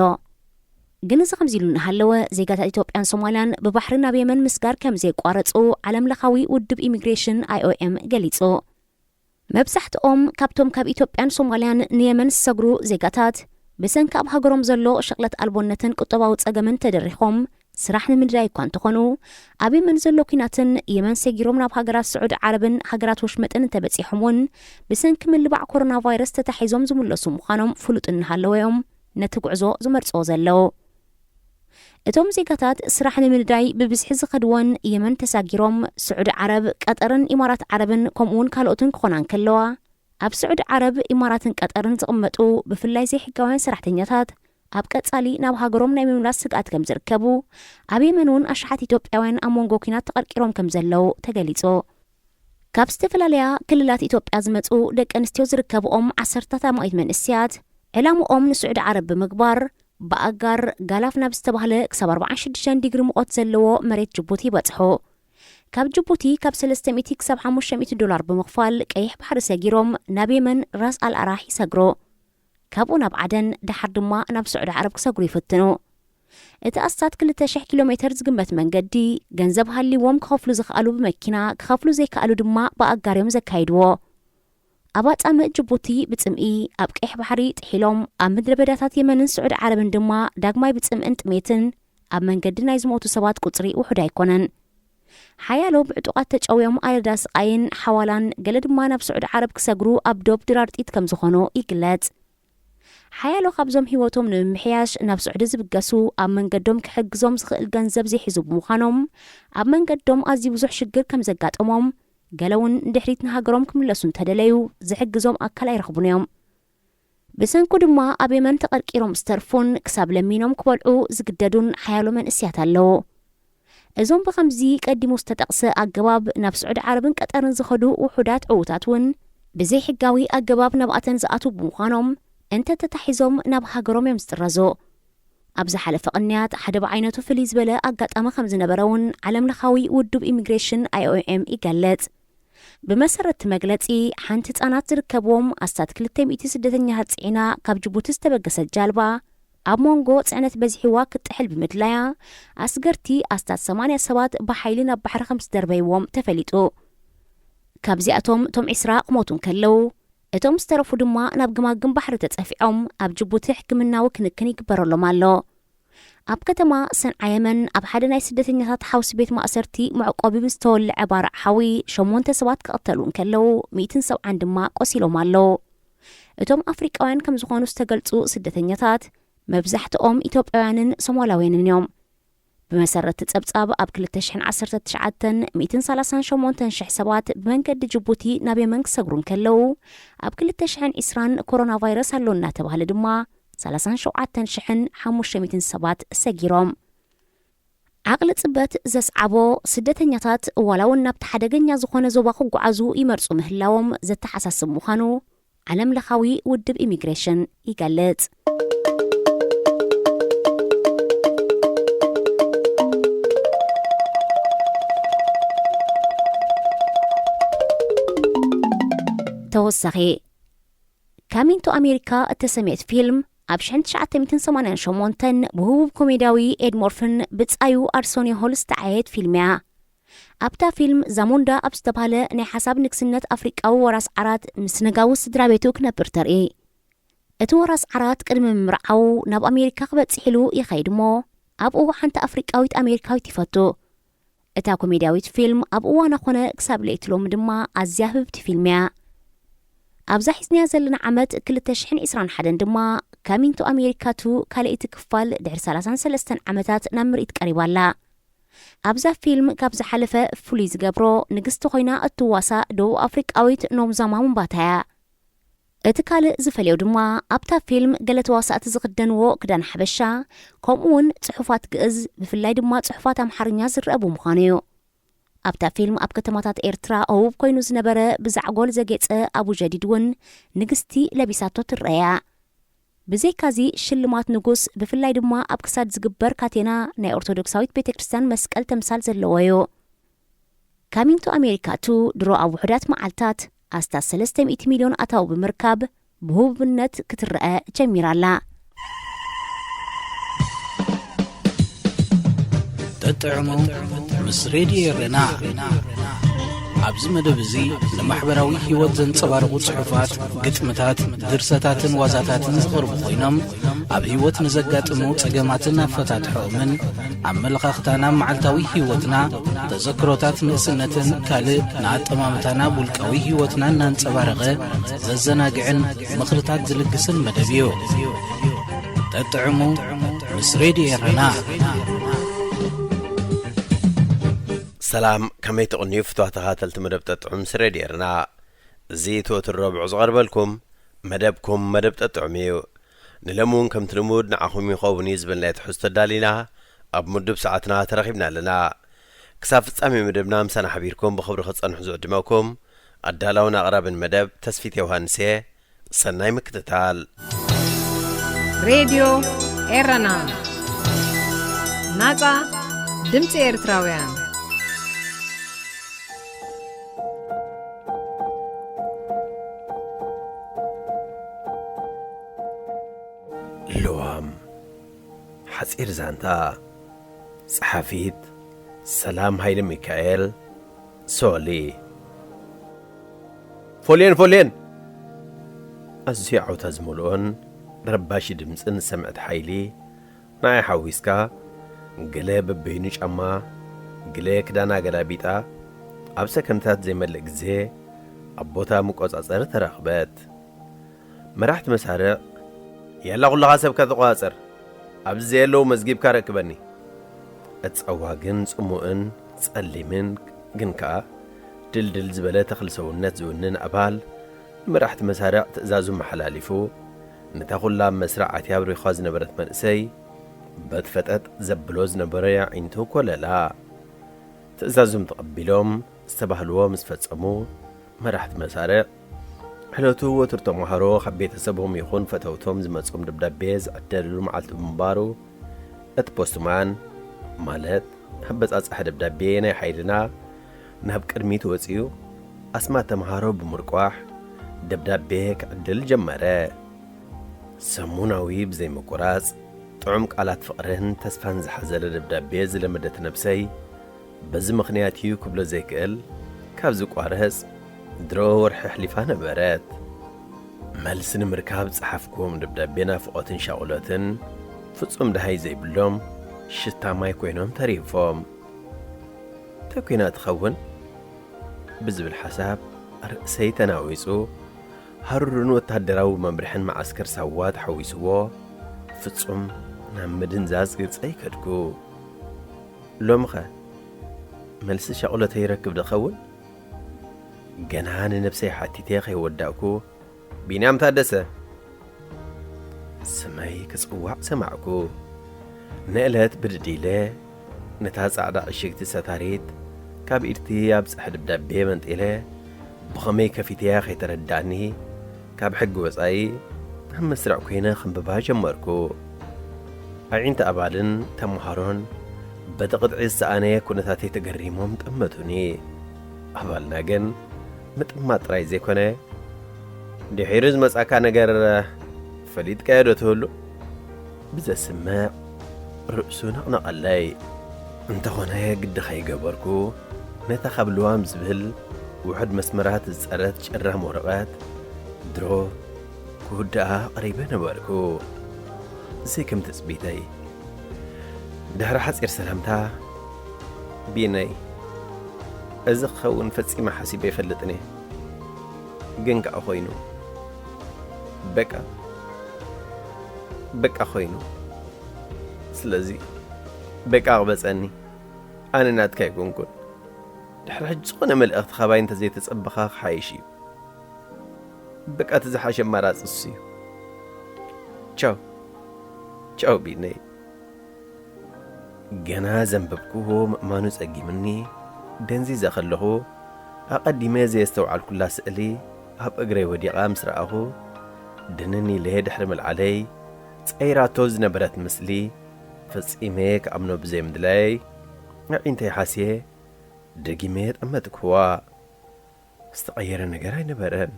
ግን እዚ ከምዚ ኢሉ እናሃለወ ዜጋታት ኢትዮጵያን ሶማልያን ብባሕሪ ናብ የመን ምስጋር ከም ዘይቋረፁ ዓለም ለኻዊ ውድብ ኢሚግሬሽን IOM ገሊጹ። መብዛሕትኦም ካብቶም ካብ ኢትዮጵያን ሶማልያን ንየመን ዝሰግሩ ዜጋታት ብሰንኪ ኣብ ሃገሮም ዘሎ ሸቕለት ኣልቦነትን ቁጠባዊ ጸገምን ተደሪኾም ስራሕ ንምድላይ እኳ እንተኾኑ ኣብ የመን ዘሎ ኩናትን የመን ሰጊሮም ናብ ሃገራት ስዑድ ዓረብን ሃገራት ወሽመጥን እንተበፂሖም እውን ብሰንኪ ምልባዕ ኮሮና ቫይረስ ተታሒዞም ዝምለሱ ምዃኖም ፍሉጥ እናሃለወዮም ነቲ ጉዕዞ ዝመርፅዎ ዘለው። እቶም ዜጋታት ስራሕ ንምድላይ ብብዝሒ ዝኸድዎን የመን ተሳጊሮም ስዑድ ዓረብ፣ ቀጠርን ኢማራት ዓረብን ከምኡውን ካልኦትን ክኾና እንከለዋ ኣብ ስዑድ ዓረብ፣ ኢማራትን ቀጠርን ዝቕመጡ ብፍላይ ዘይሕጋውያን ሰራሕተኛታት ኣብ ቀጻሊ ናብ ሃገሮም ናይ ምምላስ ስግኣት ከም ዝርከቡ ኣብ የመን እውን ኣሽሓት ኢትዮጵያውያን ኣብ መንጎ ኩናት ተቐርቂሮም ከም ዘለው ተገሊጹ። ካብ ዝተፈላለያ ክልላት ኢትዮጵያ ዝመፁ ደቂ ኣንስትዮ ዝርከብኦም 10 መንእስያት ዕላምኦም ንስዑድ ዓረብ ብምግባር ብኣጋር ጋላፍ ናብ ዝተባህለ ክሳብ 46 ዲግሪ ሙቐት ዘለዎ መሬት ጅቡቲ ይበጽሑ። ካብ ጅቡቲ ካብ 300 ክሳብ $500 ብምኽፋል ቀይሕ ባሕሪ ሰጊሮም ናብ የመን ራስ አልኣራህ ይሰግሩ። ካብኡ ናብ ዓደን ድሓር ድማ ናብ ስዑድ ዓረብ ክሰግሩ ይፍትኑ። እቲ ኣስታት 200 ኪሎ ሜትር ዝግመት መንገዲ ገንዘብ ሃሊዎም ክኸፍሉ ዝኽኣሉ ብመኪና ክኸፍሉ ዘይከኣሉ ድማ ብኣጋርዮም ዘካይድዎ። ኣብ ኣጻምእ ጅቡቲ ብጽምኢ ኣብ ቀይሕ ባሕሪ ጥሒሎም ኣብ ምድረ በዳታት የመንን ስዑድ ዓረብን ድማ ዳግማይ ብጽምእን ጥሜትን ኣብ መንገዲ ናይ ዝሞቱ ሰባት ቁጽሪ ውሑድ ኣይኮነን። ሓያሎ ብዕጡቓት ተጨውዮም ኣረዳ ስቃይን ሓዋላን ገለ ድማ ናብ ስዑድ ዓረብ ክሰግሩ ኣብ ዶብ ድራርጢት ከም ዝኾኑ ይግለጽ። ሓያሎ ካብዞም ህይወቶም ንምምሕያሽ ናብ ስዑዲ ዝብገሱ ኣብ መንገዶም ክሕግዞም ዝኽእል ገንዘብ ዘይሒዙ ብምዃኖም ኣብ መንገዶም ኣዝዩ ብዙሕ ሽግር ከም ዘጋጠሞም ገለውን ድሕሪት ንሃገሮም ክምለሱ እንተደለዩ ዝሕግዞም ኣካል ኣይረኽቡን እዮም። ብሰንኩ ድማ ኣብ የመን ተቐርቂሮም ዝተርፉን ክሳብ ለሚኖም ክበልዑ ዝግደዱን ሓያሎ መንእስያት ኣለዉ እዞም ብኸምዚ ቀዲሙ ዝተጠቕሰ ኣገባብ ናብ ስዑድ ዓረብን ቀጠርን ዝኸዱ ውሑዳት ዕዉታት እውን ብዘይ ሕጋዊ ኣገባብ ናብኣተን ዝኣቱ ብምዃኖም እንተተታሒዞም ናብ ሃገሮም እዮም ዝጥረዙ ኣብ ዝሓለፈ ቅንያት ሓደ ብዓይነቱ ፍልይ ዝበለ ኣጋጣሚ ከም ዝነበረ እውን ዓለም ለኻዊ ውድብ ኢሚግሬሽን IOM ይገልጽ ብመሰረት መግለጺ ሓንቲ ህጻናት ዝርከብዎም ኣስታት 200 ስደተኛታት ጽዒና ካብ ጅቡቲ ዝተበገሰት ጃልባ ኣብ ሞንጎ ጽዕነት በዚሕዋ ክትጥሕል ብምድላያ ኣስገርቲ ኣስታት 80 ሰባት ብሓይሊ ናብ ባሕሪ ከም ዝደርበይዎም ተፈሊጡ ካብዚኣቶም እቶም 20 ክሞቱን ከለዉ እቶም ዝተረፉ ድማ ናብ ግማግም ባሕሪ ተጸፊዖም ኣብ ጅቡቲ ሕክምናዊ ክንክን ይግበረሎም ኣሎ ኣብ ከተማ ሰንዓ የመን ኣብ ሓደ ናይ ስደተኛታት ሓውሲ ቤት ማእሰርቲ መዕቆቢ ብዝተወልዐ ባርዕ ሓዊ 8 ሰባት ክቕተሉን ከለዉ 170 ድማ ቆሲሎም ኣለዉ እቶም ኣፍሪቃውያን ከም ዝኾኑ ዝተገልጹ ስደተኛታት መብዛሕትኦም ኢትዮጵያውያንን ሶማላውያንን እዮም ብመሰረት ጸብጻብ ኣብ 2019 138,000 ሰባት ብመንገዲ ጅቡቲ ናብ የመን ክሰግሩን ከለዉ ኣብ 2020 ኮሮና ቫይረስ ኣሎ እናተባህለ ድማ 37,500 ሰባት ሰጊሮም ዓቕሊ ጽበት ዘስዓቦ ስደተኛታት ዋላውን ናብቲ ሓደገኛ ዝኾነ ዞባ ክጓዓዙ ይመርጹ ምህላዎም ዘተሓሳስብ ምዃኑ ዓለም ለኻዊ ውድብ ኢሚግሬሽን ይገልጽ ተወሳኺ ካሚንግ ቱ ኣሜሪካ እተሰሜት ፊልም ኣብ 1988 ብህቡብ ኮሜድያዊ ኤድ ሞርፍን ብጻዩ ኣርሶኒ ሆልስ ተዓየት ፊልም እያ ኣብታ ፊልም ዛሙንዳ ኣብ ዝተባህለ ናይ ሓሳብ ንግስነት ኣፍሪቃዊ ወራስ ዓራት ምስ ነጋዊ ስድራ ቤቱ ክነብር ተርኢ እቲ ወራስ ዓራት ቅድሚ ምምርዓው ናብ ኣሜሪካ ክበጽሕ ኢሉ ይኸይድ እሞ ኣብኡ ሓንቲ ኣፍሪቃዊት ኣሜሪካዊት ይፈቱ እታ ኮሜድያዊት ፊልም ኣብ እዋና ኮነ ክሳብ ለይትሎም ድማ ኣዝያ ህብብቲ ፊልም እያ ኣብዛ ሒዝንያ ዘለና ዓመት 2021 ድማ ካሚንግ ቱ ኣሜሪካ 2 ካልእቲ ክፋል ድሕሪ 33 ዓመታት ናብ ምርኢት ቀሪባላ ኣብዛ ፊልም ካብ ዝሓለፈ ፍሉይ ዝገብሮ ንግስቲ ኮይና እትዋሳ ደቡብ ኣፍሪቃዊት ኖምዛማ ሙምባታያ እቲ ካልእ ዝፈልዮ ድማ ኣብታ ፊልም ገለ ተዋሳእቲ ዝኽደንዎ ክዳን ሓበሻ ከምኡውን ጽሑፋት ግእዝ ብፍላይ ድማ ጽሑፋት ኣምሓርኛ ዝረአ ብምዃኑ እዩ ኣብታ ፊልም ኣብ ከተማታት ኤርትራ ህቡብ ኮይኑ ዝነበረ ብዛዕጎል ዘጌጸ ኣቡ ጀዲድ እውን ንግስቲ ለቢሳቶ ትረአያ ብዘይካዚ ሽልማት ንጉስ ብፍላይ ድማ ኣብ ክሳድ ዝግበር ካቴና ናይ ኦርቶዶክሳዊት ቤተ ክርስቲያን መስቀል ተምሳል ዘለዎ እዩ ካሚንግ ቱ ኣሜሪካ 2 ድሮ ኣብ ውሕዳት መዓልታት ኣስታት 300 ሚልዮን ኣታው ብምርካብ ብህቡብነት ክትረአ ጀሚራላ ተጥዕሙ ምስ ሬድዮ ኤረና ኣብዚ መደብ እዚ ንማሕበራዊ ህይወት ዘንጸባርቑ ጽሑፋት ግጥምታት ድርሰታትን ዋዛታትን ዝቐርቡ ኮይኖም ኣብ ህይወት ንዘጋጥሙ ጸገማትን ኣፈታትሖምን ኣመለኻኽታና መዓልታዊ ህይወትና ተዘክሮታት ንእስነትን ካልእ ንኣጠማምታና ውልቃዊ ህይወትና እናንጸባረቐ ዘዘናግዕን ምኽርታት ዝልግስን መደብ እዩ ተጥዕሙ ምስ ሬድዮ ኤረና سلام كميت أغنية فتوى تغاتلت مدب تطعم سريدي إرنا زيتو الربع صغر لكم مدب تطعميو نلمون كم تلمود نعخم يخوبني زبن لا تحس تدالينا أب مدب ساعتنا ترغبنا لنا كساف تسامي مدبنا مسانا حبيركم بخبر خصان حزو دماكم أدالونا أغراب المدب تسفيت يوهانسي سناي مكتتال راديو إرنا ناتا دمت إرتراويان لوام حسير زانتا صحفيت سلام هايل ميكائيل سولي فولين أزيعو تزمولون رباشي دمسن سمعت حيلي ناي حويسكا قلب بينيش أما قليك دانا قلابيتا أبسا كنتات زي ملك زي أبوتا مقوز أصر ترغبات مرحت مسارق يلا قول لها سبكة قاصر أبزيلو مزجيب كاركبني أتصواجن سموئن تسألمن جنكا دل زبالة تخلصوا النت زونن أبال مرحت مسارع تزازو محلالفو نتاخل مسرع عتياب رخاز نبرت منسي بتفتت زبلوز نبريا عينتو كولا لا تأزازم تقبلهم استبهلوا مسفتسمو مرحت مسارع حلوتو وترتو مهارو خبيت سبهم يخون فتوتهم زمتصم دبدابيز عدلوا معلت منبارو اتبوستمان مالت حبت اصح دبدابي ناي حيلنا نهب قدميت وصيو اسما تمهارو بمرقواح دبدابي كعدل جمره سموناوي بزي مقراص طعم قالات فقرن تسفان زحزل دبدابي زلمدت نفسي بز مخنياتيو كبلو زيكل كابزو قارهس درور حليفا نبرات ملسن مركاب صحفكم دبدابينا فقوتن شاولتن فصم دهي زي بلوم شتا ماي كوينوم تريفوم تكوينا تخون بزبل حساب رأسي تناويسو هررن وتهدراو ممرحن معسكر سوات حويسوو فصم نمدن زاز قلص اي كدكو لومخه ملس شاولتي يركب دخون جنان نفسي حتيتي خي وداكو بينام تادسه سماي كصواع سمعكو نقلت بدديله نتا صعدا عشيكتي ستاريت كاب إرتي يابصح دبدابي منطيله بخمي كفيتيا خي ترداني كاب حق وصاي هم مسرع كوينه خنببا جمركو عينت أبالن تمهارون بتقطع السانه كنتاتي تقريمهم طمتوني أبالنا جن مطمات راي زي كونه دي حيرز مساكا نجر فليت كايدو تولو بزا سماع رأسو نقنقلاي انت خونه قد خي قبركو نتا خبلوام زبل وحد مسمرات الزقرات شرها مرقات درو كودا قريبا نباركو زي كم تثبيتي دهر حصير سلامتا بيني ازق خون فصيمه حسيبه يفلطني جنك اخوينو بقى خوينو سلازي بقى غبصني انا ناتكاي كونكون دحر حج صونه ملأخت خباي انت زي تصبخا حايشي بقى تزحاش مراص السي تشاو بيني جنا زنببكو مأمانو صقيمني دنزي زخلخو أقدمي زي استوعال كل سألي هب أجري ودي قام سرقه دنني ليه دحرم العلي صيراتو زنبرت مسلي فصيميك أمنو بزي مدلاي انتي حاسيه دقيميت أمتك هو استغير النقراي نبرن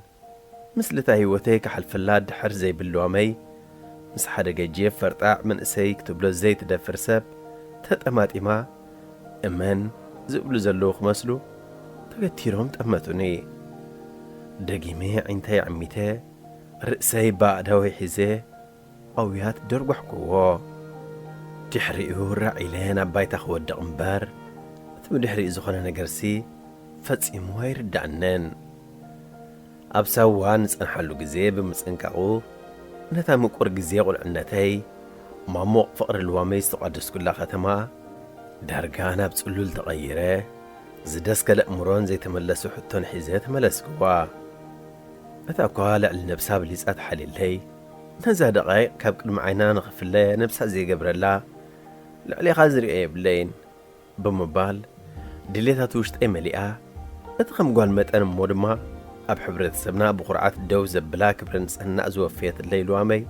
مثل هيوتي كحلفلات دحر زي باللوامي مس حدا جيب فرطاع من اسي كتب له زيت دفر سب تطماطيما امن زبلو زلوخ مسلو تغتيرهم تأمتوني دقيمي عينتي عميتي رأسي بعدها حزي قويات درب حكوه تحرقه الرعيلين عبايت أخو الدقنبار ثم دحرق زخنا نقرسي فتصيمو هيرد عنن أبساوان نسأنحلو قزي بمسأنكاقو نتا مقور قزي قول عنتي ماموق فقر الواميس تقدس كل ختما دارقانا بتقلول تغيره زدسك الأمرون زي تملسو حتون حزي تملسكوا أتاكوا لعل نفسها بليسات حليل هي نزا دقايق كاب قدم عينا نخف اللي نفسها زي قبر الله لعلي خازري ايه بلين بمبال دليتها توشت ايه مليئة اتخم قوال متأن مودما أب حبرت سبنا بقرعات الدوزة بلا كبرنس أن أزوى فيت الليل وامي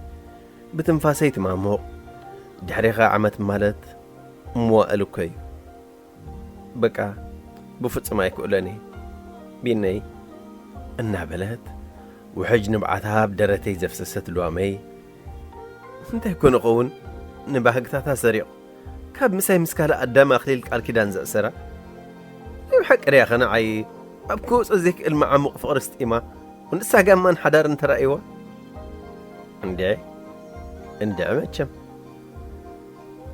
بتنفاسيت ماموق دحريخة عمت مالت موائلوكي بقى بفت ما يكولني بيني أنها بلد وحج نبعتها بدرتي زفسست الوامي انت يكون قون نبهقتها سريع كاب مساي مسكالة قدام أخليلك الكيدان زأسرة يمحق رياخنا عي أبكوس أزيك المعمق فقرست إما ونسا قامان حدار انت رأيوه عندي ماتشم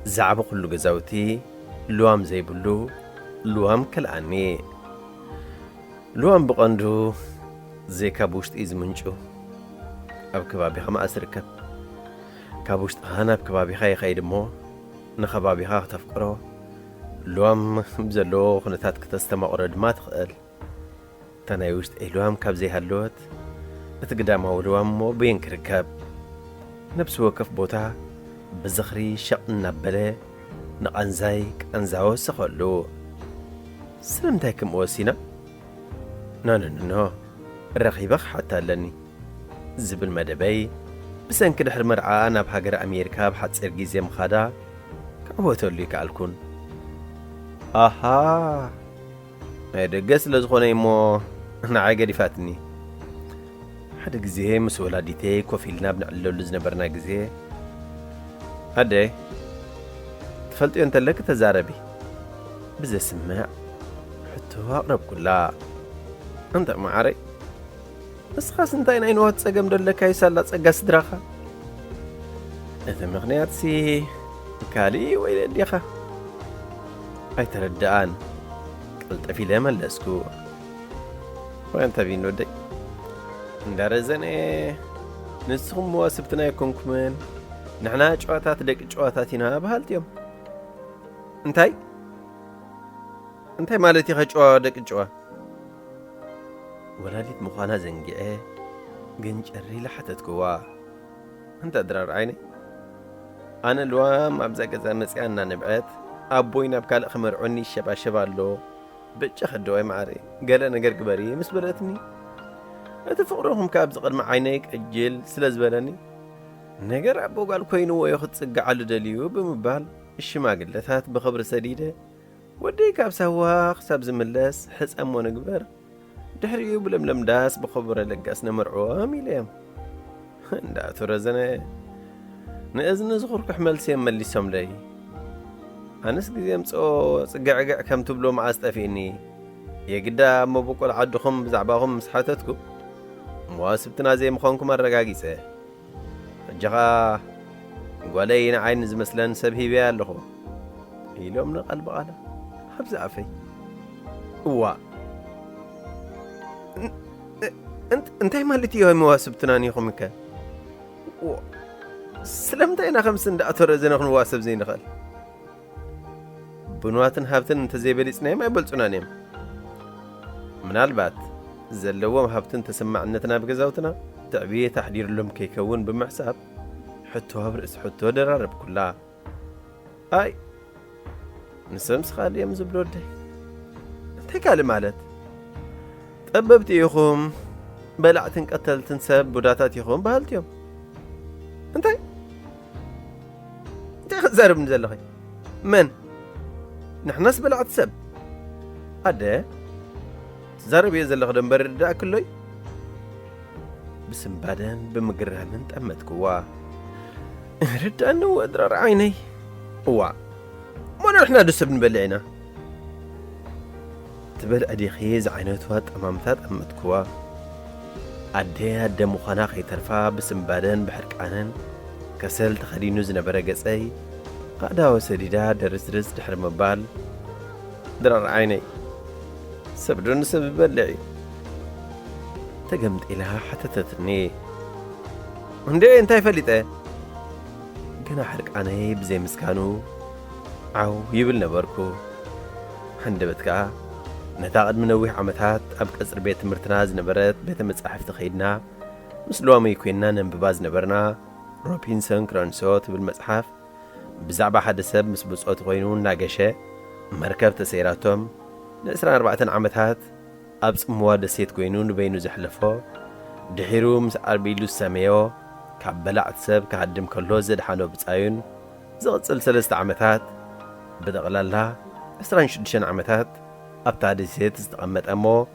زعب كله جزاوتي لوام زي بلو لوام كالعني لوام بقندو زي كابوشت إز منشو أب كبابي خما أسركب كابوشت أنا بكبابي خاي خيدمو نخبابي خاخ تفكرو لوام بزلو خنتات كتستمع أرد ما تخل تنايوشت لوام كاب زي هاللوت اتقدامه لوام مو بينكركب نفس وكف بوتا بزخري شق نبله نقنزاي كأنزاو سخلو سلمتاي كم وسينا نو رخيبخ حتى لني زبل مدبي بسن كدحر مرعى أنا بهاجر أمريكا بحتصير جيزي مخادا كعبوتو اللي كالكون آها دقس لزخوني مو نعاقة فاتني حدا جزيه مس ولاديتي كوفيلنا بنعلو لزنبرنا جزيه هدي تفلتي انت لك تزاربي بزي سماع حتى أقرب كلها انت معاري بس خاص انت اين وقت سقم دلك يسال تصقى صدرخه اذا مغنيات سي كالي ويل ديخه اي تردان قلت في لما لسكو وانت بين ودي ندرزني نسخم مواسبتنا يكونكمن نحنا جواتات دق جواتاتنا بهالتيوم انتي مالتي خجوا دق جوا ولاديت مخانا زنقعه قنجري لحتتكوا انت درار عيني انا الوام ابزاق زمصيانا نبعت ابوينا بكال خمرعني شباشبالو بچ خدوي معري قال نجر قبري مس بلتني اتفقرهم كابز قدم عينيك اجل سلازبلني نجر ابو قال كوينو وياخذ صق على دليو بمبال الشماغلتات بخبر سديده ودي كاب سواخ ساب زملس حص امو نقبر دحريو بلملم داس بخبر لقاسنا مرعوام يليم دا ترزنا نأذن زغرك حمل سيم ملي سملي أنس قديم صقعقع كم تبلو مع استفيني يقدا ما بقول عدكم بزعباهم مسحاتتكم مواسبتنا زي مخونكم الرقاقيسة جغا قولينا عين زمسلان سبهي بيها اللخو يلوم من قلب غالا حبز عفي وا انت مالتي يوم مواسبتنا نيخم مكان سلمتينا خمسين دقاتور زين اخن واسب زين دخل بنواتن هابتن انت زي بليسنا ما يبلصونا نيم من البات زلوهم هابتن تسمعنتنا بقزاوتنا تعبيه تحضير لهم كيكون بمحساب حطوها برأس حطوها درارب كلها اي نسمس خالي يمزبلو دي انت قال مالت طببت يخوم بلعتن قتلتن سب بوداتات يخوم بهالتيوم انت زارب نزل خي من نحن ناس بلعت سب هذا زارب يزل خدم برد كله بسم بعدين بمقرها من تأمتكوا رد أنه أدرار عيني هو ما نحن دسب نبلعنا تبل أدي خيز عينتها أمامتها أمتكوا أدي هذا مخانق يترفع بسم بعدين بحرك عنن كسل تخلينو زنبرة قصي قاعدة وسديدة درس دحر مبال درار عيني سبدون سبب بلعي تقمت إلها حتى تتني عندي انتي فليته كنا حرك عناي بزي مسكانو عو يبل نبركو حندبتكا نتاقد منوح عمتات أب قصر بيت مرتناز نبرت بيت مصحف تخيدنا مسلوامي يكويننا ننبباز نبرنا روبنسون كرونسوت بالمصحف بزعبة حد سب مس بصوت غينون ناقشة مركب تسيراتهم لأسران 4 عمتات أبس مواد سيت كوينون بينو زحلفو دحيرو مس عربيلو الساميو كعبلعت سب كعدم كله زد حانو بتايون زغطل 3 عمتات بدغلالها 26 عمتات أبتعد سيت استقمت أمو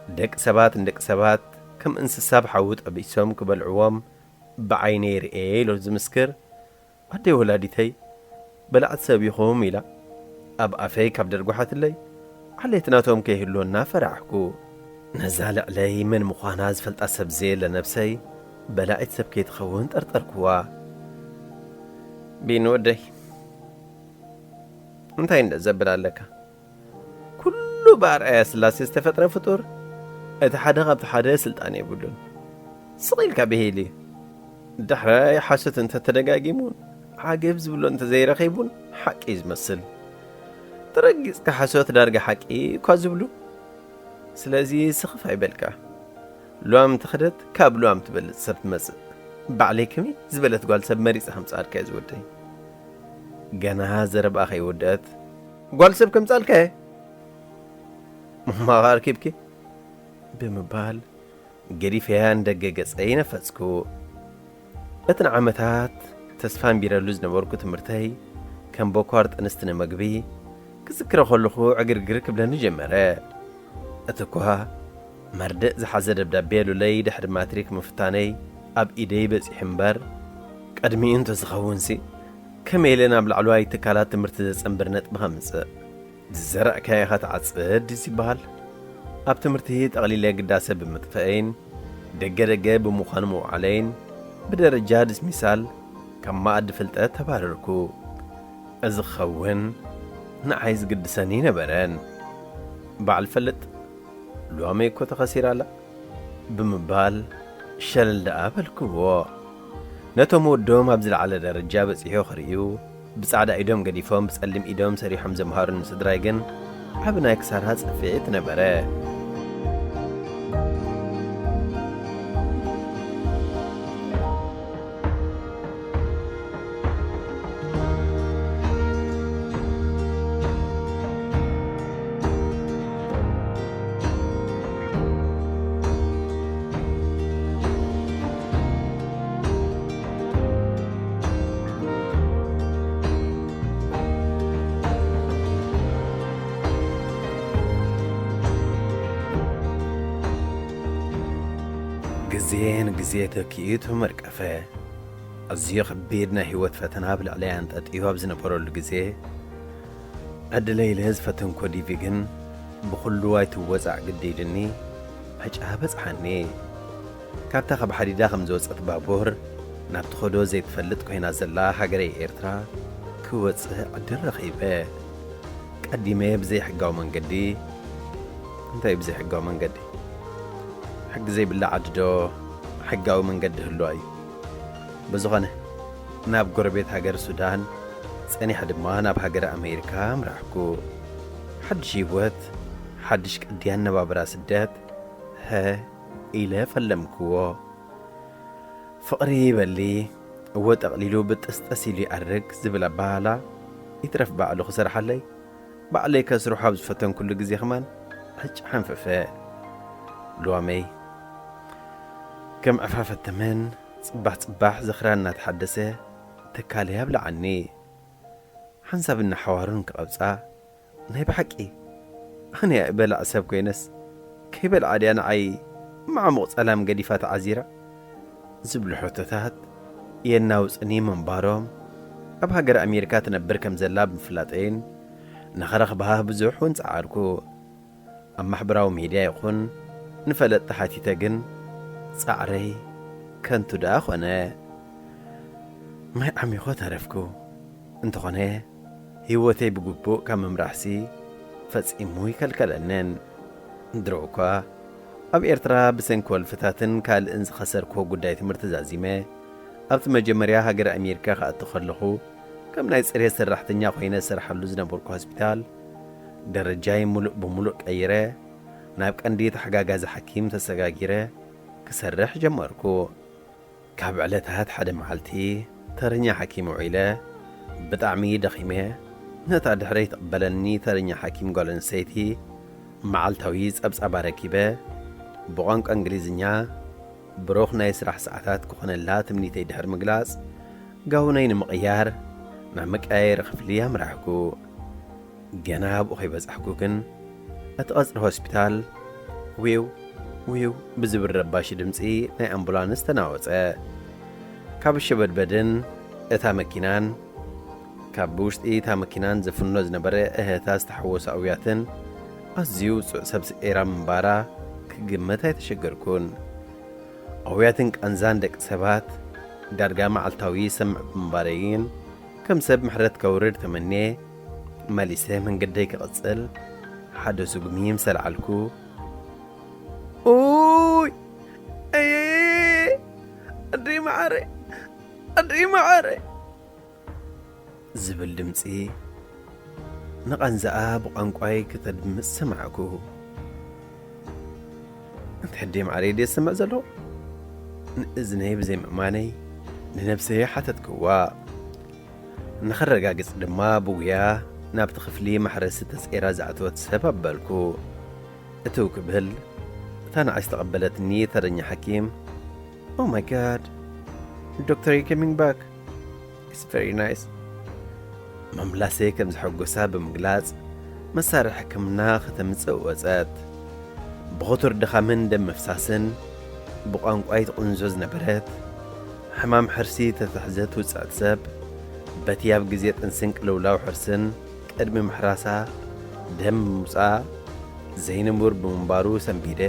دك سبات كم انسساب حاوت أبيسوم كبالعوام بعيني رئي لو زمسكر هدي ولاديتي بلعت سابيخوهم إلا أبقى فيك بدرقوحات اللي عليتناتهم كيهلونا فرحكو نزال علي من مخاناز فلت أسب زيل لنفسي بلعت سبكيت خون ترتركوا بينو ودي انتين دزبل لك كله بارعي سلاسي استفتر فطور اتحادة غبت حادة سلطاني يقولون صغيلك بهيلي دحرا حاسة انت تدقاقيمون عاقب زبلو انت زي رخيبون حقي زمسل ترقص كحاسوت دارقة حقي كوازبلو سلازي سخف عيبالك لوام تخدت كاب لوام تبلت سبت مسل بعليكمي زبلت قال سب مريض همصار كاز ودي جنا زرب أخي ودت قال سب كم صار كه ما غاركيبكي بمبال قري فيها ندقق أي نفسكو أتنا عمتات تسفان بيرلوز نبوركو تمرتي كان بوكارت أنستنا مقبي كسكر خلخو عقرقرك بلا نجمرة أتكوها مردق زحزة دبدابيلو لي دحر ماتريك مفتاني أب إيدي بس حنبر قدمي انتو زخونسي كميلنا بالعلواي تكالات تمرتزس أمبرنت بخمس الزرع كايخات عصد ديسي بال أب تمرتهي تغليلي قداسة بمطفئين دقا بمخانمو علين بدرجة دس مثال كما أدفلت تبارركو أزخون نعايز قد سنين بران بعالفلت لوامي كو تخسير على بمبال شلل دقابلكو نتومو الدوم أبزل على درجة بسيحو خريو بسعادة إيدوم قديفهم بسألم إيدوم سريحهم زمهارن سدرايقن عبنا يكسر هاز أفعيتنا براه جزيتك كيتو مركفة أزيق بيدنا هيوت فتنا بالعليان تأتيوها بزنبرو الجزية أدلي لهز فتن كودي فيجن بخلو واي توزع قديدني هجأها بس حني كابتا خب حديدا خمزوز أتبابور نابتخدو زيت فلتكو هنا زلا حقري إيرترا كوتس عدر رخيبة قديمة بزي حقاو من قدي انتاي بزي حقاو من قدي حق زي بالله عددو حقاو من قد هلوي بزغنه ناب قربيت هاجر السودان سأني حد ما ناب هاجر أمريكا مرحكو حد جيبوت حدش قديان نباب راس الدات ها إلا فلمكو فقري بلي هو تقليلو بتستأسيلي أرق زبلا بالا يترف بعلو خسر حالي بعلي كسرو حابز فتن كل جزي خمان هج حنففاء لوامي كم عفافة التمن صباح زخراننا تحدثه تكاليها بلعني حنسب إن حوارن كقبصة نهي بحكي أنا أقبل أسب كوينس كيبل عادي أنا عي مع موت ألام قديفات عزيرة زبل حوتتات يناوز أني من بارهم أبها قرأ أمريكا تنبر كم زلاب مفلاتين نخرخ بها بزوح ونسعاركو أما حبراو ميديا يخون نفلت تحاتي تاقن صعري كنتو داخونا ما عم يخو تعرفكو انتو خونه هيوتي بقبو كم مراحسي فاسئمو يكالكالنن دروكا أب إرترا بسنكو الفتاتن كالإنس خسركو قدايت مرتزازيمة أبت مجمريا هاجر أمريكا خاط تخلقو كم نايس إريه سرحتنيا خوينا سرح اللوزنا بوركو هسبيتال درجاي ملق بملق أيره نابك أنديت حقاقا حكيم تسقاقيره كسرح جمركو كاب علتها حدا معلتي ترنيا حكيم وعيله بطعمي دخيمه نتا دحري تقبلني ترنيا حكيم قال نسيتي معلتويز أبس أباركيبه بقانك انجليزنيا بروخ نايس راح ساعتات كوخنا لا تمنيتي دحر مقلاص قاونين مقيار نعمك اير خفليها مراحكو جناب أخي بس أحكوكن أتقصر هوسبيتال ويو بزبر رباشي دمسي ناي أمبولانس تناوصة كاب الشبد بدن اتا مكينان كاب بوشت اتا مكينان زفنو زنبرة اهتاز تحوص أوياتن أزيو سبس إيرام مبارا كقمتها تشجركون أوياتنك أنزان دك سبات دارقا معلتاوي سمع مباريين كم سب محرت كورر تمنيه ماليسه من قديك أتصل حدو سقميم سلعلكو أوي أي أدري معاري زبل دمسي نقن زقاب وقنقواي كتدمس سمعكو انت حدي معاري دي السمع زلو نእዝነይ ብዘይ ምእማነይ ንነብሰይ ሓተትክዋ ንኽረጋግጽ ድማ ብጉያ ናብቲ ክፍሊ ማሕረሲ ተጸይራ ዝኣተወት ሰብ ኣበልኩ እትው ክብል እታ ንዓይ ዝተቐበለትኒ ተረኛ ሓኪም ኦ ማይ ጋድ ዶክተር ዩ ኮሚንግ ባክ ኢትስ ቨሪ ናይስ መምላሰይ ከም ዝሐጐሳ ብምግላጽ መሳርሒ ሕክምና ከተምጽእ ወጸት ብኽቱር ድኻምን ደም ምፍሳስን ብቋንቋይ ትቕንዞ ዝነበረት ሕማም ሕርሲ ተታሕዘት ውፅዕት ሰብ በቲ ኣብ ግዜ ጥንስን ቅልውላው ሕርስን ቅድሚ ምሕራሳ ደም ምውፃእ ዘይንሙር ብምንባሩ ሰንቢደ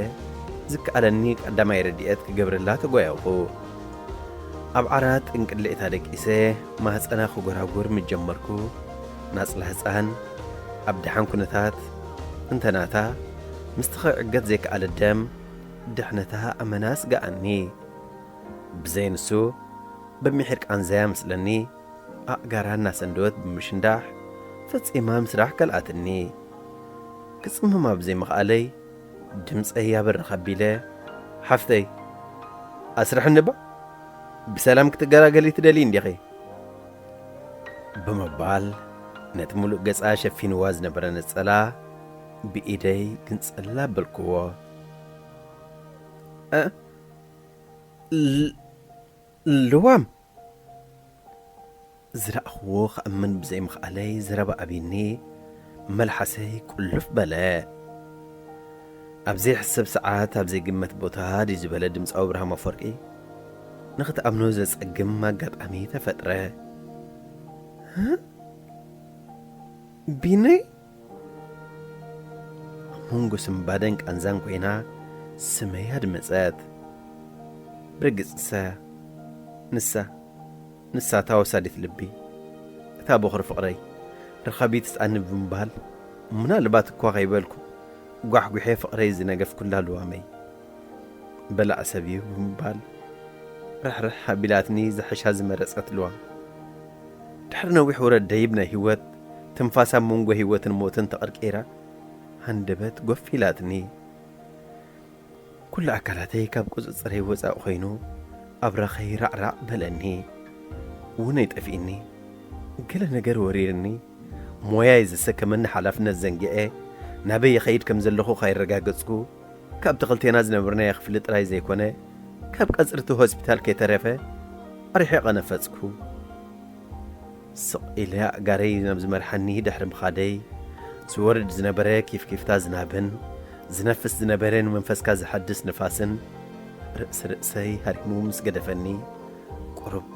ዝከኣለኒ ቀዳማይ ረድኤት ክገብርላ ተጓያኹ ኣብ ዓራት እንቅልኤታ ደቂሰ ማህፀና ክጎራጉር ምጀመርኩ ናጽላ ህፃን ኣብ ድሓን ኩነታት እንተናታ ምስቲ ክዕገት ዘይከኣለ ደም ድሕነታ ኣመናስ ገኣኒ ብዘይ ንሱ በሚሕር ቃንዘያ ምስለኒ ኣእጋራ እናሰንደወት ብምሽንዳሕ ፈጺማ ምስራሕ ከልኣትኒ ክጽምማ ብዘይ ምኽኣለይ ድምፀይ ያበርኽ ኣቢለ ሓፍተይ ኣስራሕ ንባ ብሰላም ክትገላገሊ ትደሊ እንዲኺ ብምባል ነቲ ሙሉእ ገጻ ሸፊንዋ ዝነበረ ነጸላ ብኢደይ ግንጸላ በልክዎ ልዋም ዝረእኽዎ ኸእምን ብዘይ ምኽኣለይ ዝረባ ኣቢኒ መልሓሰይ ቁልፍ በለ ኣብ ዘይሕሰብ ሰዓት ኣብ ዘይግመት ቦታ ዲ ዝበለ ድምፃዊ ብርሃም ኣፈወርቂ ንኽትኣምኖ ዘጸግም ኣጋጣሚ ተፈጥረ ቢነይ መንጎ ስምባደን ቃንዛን ኮይና ስመይ ኣድመጸት ብርግጽ ንሳ ታወሳዲት ልቢ እታ በኽሪ ፍቕረይ ረኻቢት ስኣኒ ብምባል ምናልባት እኳ ኸይበልኩ ጓሕጒሐ ፍቕረይ ዝነገፍ ኩላ ልዋመይ በላዕ ሰብ እዩ ብምባል ርሕርሕ ኣቢላትኒ ዝሕሻ ዝመረጸት ልዋም ድሕሪ ነዊሕ ውረድ ደይብ ናይ ህይወት ትንፋሳ መንጎ ህይወትን ሞትን ተቐርቂራ ሃንደበት ጐፍ ኢላትኒ ኩሉ ኣካላተይ ካብ ቁፅጽረይ ወፃእ ኾይኑ ኣብራኸይ ራዕራዕ በለኒ ውነይ ጠፊእኒ ገለ ነገር ወሪርኒ ሞያይ ዘሰከመኒ ሓላፍነት ዘንግዐ ናበይ የኸይድ ከም ዘለኹ ኸይረጋገጽኩ ካብ ተኽልቴና ዝነበርናዮ ክፍሊ ጥራይ ዘይኮነ ካብ ቀጽርቲ ሆስፒታል ከይተረፈ ኣሪሐ ቐነፈጽኩ ስቕ ኢለ ኣጋረይ ናብ ዝመርሓኒ ድሕሪ ምኻደይ ዝወርድ ዝነበረ ኪፍኪፍታ ዝናብን ዝነፍስ ዝነበረ ንመንፈስካ ዝሓድስ ንፋስን ርእሰይ ሃሪሙ ምስ ገደፈኒ ቁሩብ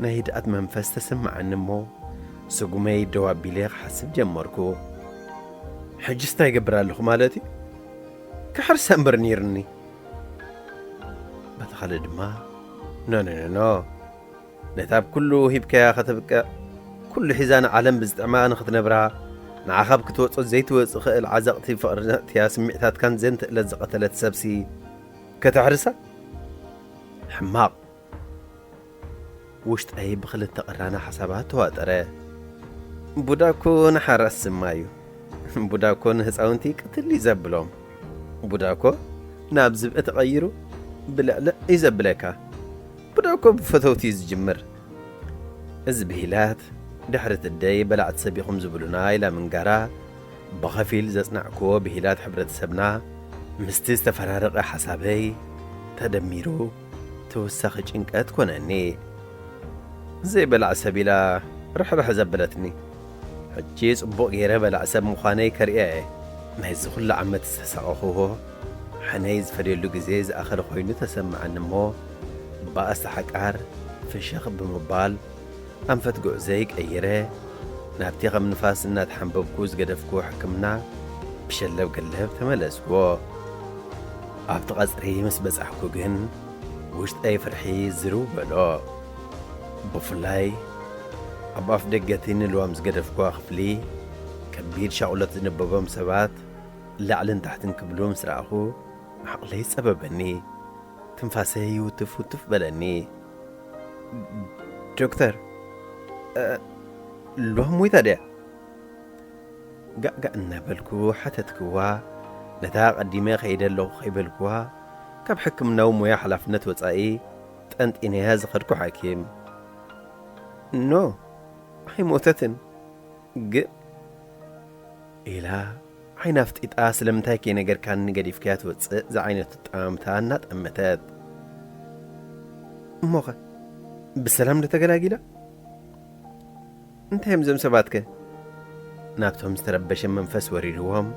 ናይ ህድኣት መንፈስ ተሰማዓኒ እሞ ስጉመይ ደው ኣቢለ ክሓስብ ጀመርኩ ሕጂ ስታይ ይገብር ኣለኹ ማለት እዩ ክሕርሰ እምበር ነይርኒ በቲ ኻልእ ድማ ኖ ነታ ኣብ ኩሉ ሂብከያ ኸተብቅዕ ኩሉ ሒዛን ዓለም ብዝጥዕማ ንኽትነብራ ንዓኻብ ክትወፅእ ዘይትወፅእ ኽእል ዓዘቕቲ ፍቕርነትያ ስሚዕታትካን ዘንትእለት ዝቐተለት ሰብሲ ከተሕርሳ ሕማቕ ውሽጠይ ብኽልተ ቐራና ሓሳባት ተዋጠረ ቡዳኮ ንሓራስ ስማ እዩ ቡዳኮ ንህፃውንቲ ቅትል ይዘብሎም ቡዳኮ ናብ ዝብአ ተቐይሩ ብልዕልዕ ይዘብለካ ቡዳኮ ብፈተውቲ ዝጅምር እዚ ብሂላት ድሕሪ ትደይ በላዕቲ ሰቢኹም ዝብሉና ኢላ ምንጋራ ብኸፊል ዘጽናዕክዎ ብሂላት ሕብረተሰብና ምስቲ ዝተፈራረቐ ሓሳበይ ተደሚሩ ተወሳኺ ጭንቀት ኮነኒ ዘይ በላዕ ሰብ ኢላ ርሕርሕ ዘበለትኒ ሕጂ ጽቡቕ ገይረ በላዕ ሰብ ምዃነይ ከርእየ ናይዚ ኹሉ ዓመት ዝተሰቐኽዎ ሓነይ ዝፈደሉ ግዜ ዝኣኸለ ኾይኑ ተሰምዐኒ እሞ ባእስቲ ሓቃር ፍሽኽ ብምባል ኣንፈት ጉዕዘይ ቀይረ ናብቲ ኸም ንፋስ እናተሓንበብኩ ዝገደፍክዎ ሕክምና ብሸለብ ገለብ ተመለስክዎ ኣብቲ ቐጽሪ ምስ በጻሕኩ ግን ውሽጠይ ፍርሒ ዝርው በሎ ብፍላይ ኣብ ኣፍ ደገቲ ንልዋም ዝገደፍክዋ ክፍሊ ከቢድ ሻቑለት ዝነበቦም ሰባት ላዕልን ታሕትን ክብሉ ምስ ረኣኹ ዓቕለይ ጸበበኒ ትንፋሰይ ውትፍ በለኒ ዶክተር ልዋም ወይ ታድያ ጋእጋእ እናበልኩ ሓተትክዋ ነታ ቐዲመ ኸይደ ኣለኹ ኸይበልክዋ كاب حكمنا ومويا حلافنة وطائي تأنتينيها زخدكو حكيم نو هي موتتن إلا عينا فتيت آسلم تاكي نجر كان نجري فكات وتصق زعينة تطعمتها أمتات موغا بالسلام لتقلاقيلا انت همزم سباتك نابتهم استربش منفس وريلوهم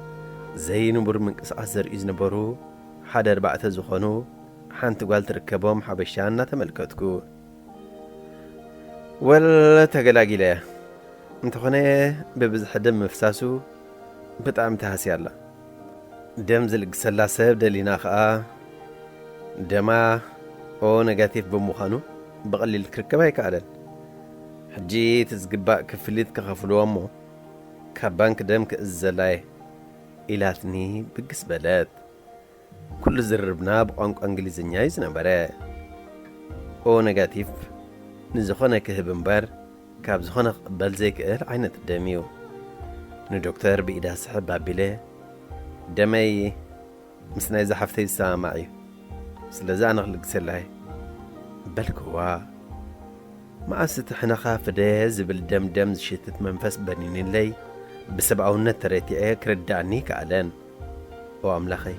زي نبر من قصعة زرئيز نبرو حدا 4 زخونو حانت قال تركبهم حبشانا تملكتكو ولا تقلاقيلا انت خونه ببزح دم مفساسو بطعم تحسي الله دم زلق سلاسب دلينا خا دما او نيجاتيف بمخانو بقليل كركباي كعدل حجي تزقبا كفليت كخفلو امو كبانك دم كالزلاي إلاتني بقس بلاد كل زربنا بقانك انجليزنيا يزنبرا او نيجاتيف نزخونا كهبنبر كاب زخونا قبل زي كأل عينة الدميو ندكتور بإيده سحب بابيله دمي مسنا إذا حفتي الساعة معي سلازا نغلق سلاي بلكوا ما أستحنا خاف ده زبل دم شتت منفس بنين لي بسبعون تريتي كردعني كعلان وعملخي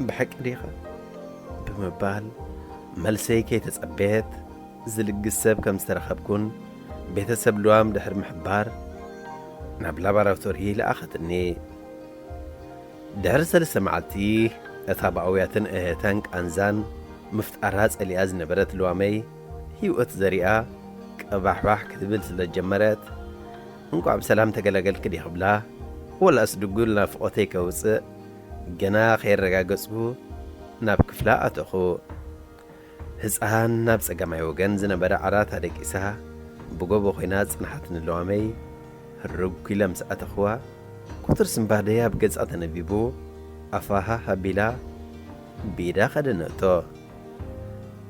بحك ريخة بمبال ملسي كي تسقبيت زلق السب كم استرخبكن بيتسب لوام دحر محبار ناب لابراتوري لأخذني درس لسمعتي أتابعوياتن تانك أنزان مفتقرات الياز نبرت لوامي هيوت زريعة كباح كتبل سلجمرت انكو عب سلام تقلقل كدي خبلا ولا أصدقولنا فقوتي كوسق جنا خير رقاقصبو ناب كفلا أتخو هزقان ناب سقامي وغن زنبرا عرات هدك إسها بقوبو خينات نحتن اللوامي الرق كلا مسأت أخوها كتر سنبادية بقز أتنبيبو أفاها هبلا بيدا خدنتو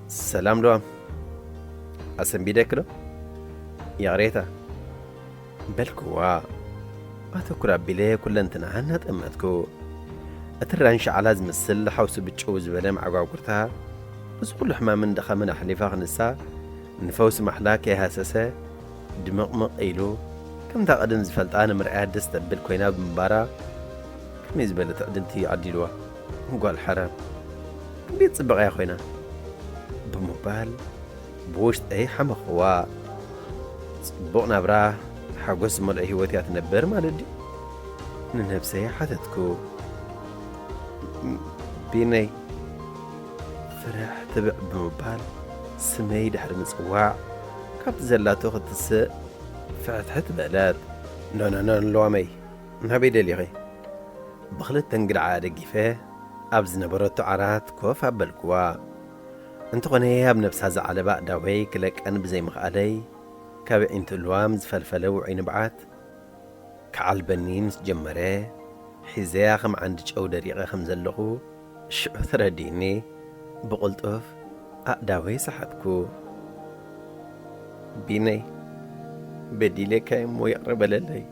السلام لوام أسن بيدك له يا ريتا بلكوا أتكرا بلي كل انتنا هنات أمتكو أترانش على زم السل حوس بتشوز بلام عقاقرتها بس كل حمام من دخل من حليفة غنسا نفوس محلاك يا هاسسة دمق إيلو كم تقدم زفلت أنا مرأة دست بالكوينة بمبارا كم يزبل تقدمتي عديلوها وقال حرام بيت صبغ يا خوينا بموبال بوشت أي حمخوا صبغنا براه حقوس مال أي هوتي أتنبر مالدي ننفسي حتتكو بيني فرح تبع بموبال سمي دحر مصواع كابت زلاتو خد السق فتحت بلاد نو لوامي نهبي دليغي بخلت تنقل عادة قفاه أبز نبرتو عرات كوف عبالكوا انتو غنيها بنفسها زعالة بقى داوي كلك أنا بزي مخالي كابع انتو الوام زفلفلو وعين بعات كعالبنين سجمراه حزايا خم عندك أو دريقة خمزلخو شعو ثرديني بقلت أوف أقداوي سحبكو بيني بدي لك مو يقرب للي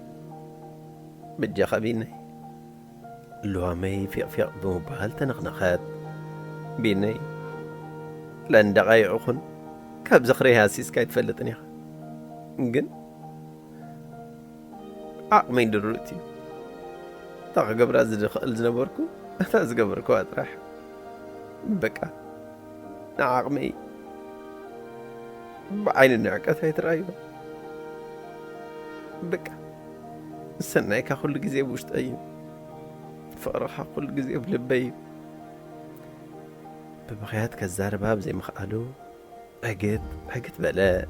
بدي خبيني لوامي في بموبال تنخنخات بيني لان دقايق أخن كاب زخريها سيس كايت فلتني نقن عقمين دروتي طاق قبر الزنبوركو أتاز قبركو أطرح بكا عقمي بعين النعكة هاي ترايبا بكا السنايك أخل قزي بوشت أيو فرح أقول قزي بلبي ببغيات كزار باب زي ما قالوا حقت بلا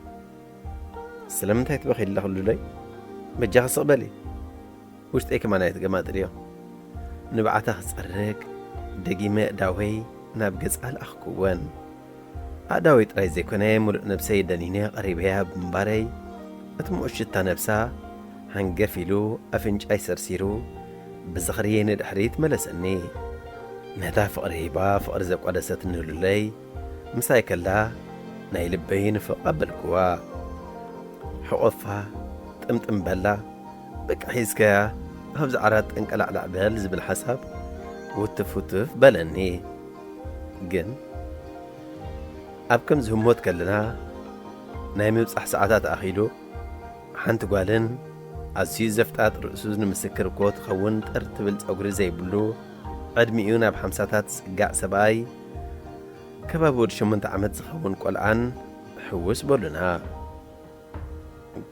سلمت هاي تبغي الله خلو لي بجاها صقبلي وشت ايه كمان هاي ما ادري نبعتها صرق دقيمة داوي نابقز على أخكوان أداوي تراي زي كوني مرق نفسي دانيني قريبها بمباري أتمؤشتها نفسها هنقفلو أفنج أي سرسيرو بزخريين الحريت ملسني نهتا فقريبا فقر زق ودست النولي مسايك الله نايلبين فقبلكوا حقفها تمتم بلا بك حيزكا هبز عرات انقلع لعبال زبل حساب وتفوتف بلني ግን ኣብ ከም ዝህሞት ከለና ናይ ምብጻሕ ሰዓታት ኣኺሉ ሓንቲ ጓልን ኣዝዩ ዘፍጣጥ ርእሱ ንምስክር እኮ ትኸውን ጥር ትብል ፀጉሪ ዘይብሉ ዕድሚኡ ናብ 50ታት ዝጽጋዕ ሰብኣይ ከባቢ ወዲ 8 ዓመት ዝኸውን ቆልዓን ሕውስ በሉና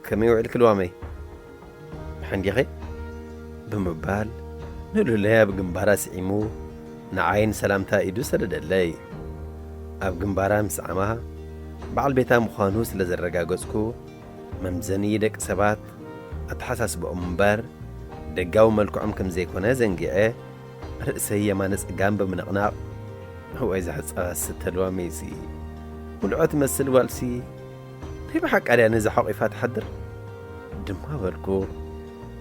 ከመይ ውዕልክ ልዋመይ ሕንዲኺ ብምባል ንሉለይ ኣብ ግንባራ ስዒሙ ንዓይን ሰላምታ ኢዱ ሰደደለይ ኣብ ግንባራ ምስዓማ በዓል ቤታ ምዃኑ ስለ ዘረጋገጽኩ መምዘኒ ደቂ ሰባት ኣተሓሳስበኦም እምበር ደጋዊ መልክዖም ከም ዘይኮነ ዘንጊዐ ርእሰይ የማነ ጽጋም ብምንቕናቕ ወይ ዘሕፀባት ስተልዋ መይሲ ሙልዖት መስል ዋልሲ ናይ ብሓቃድያ ነዚ ሓቂፋ ትሓድር ድማ በልኩ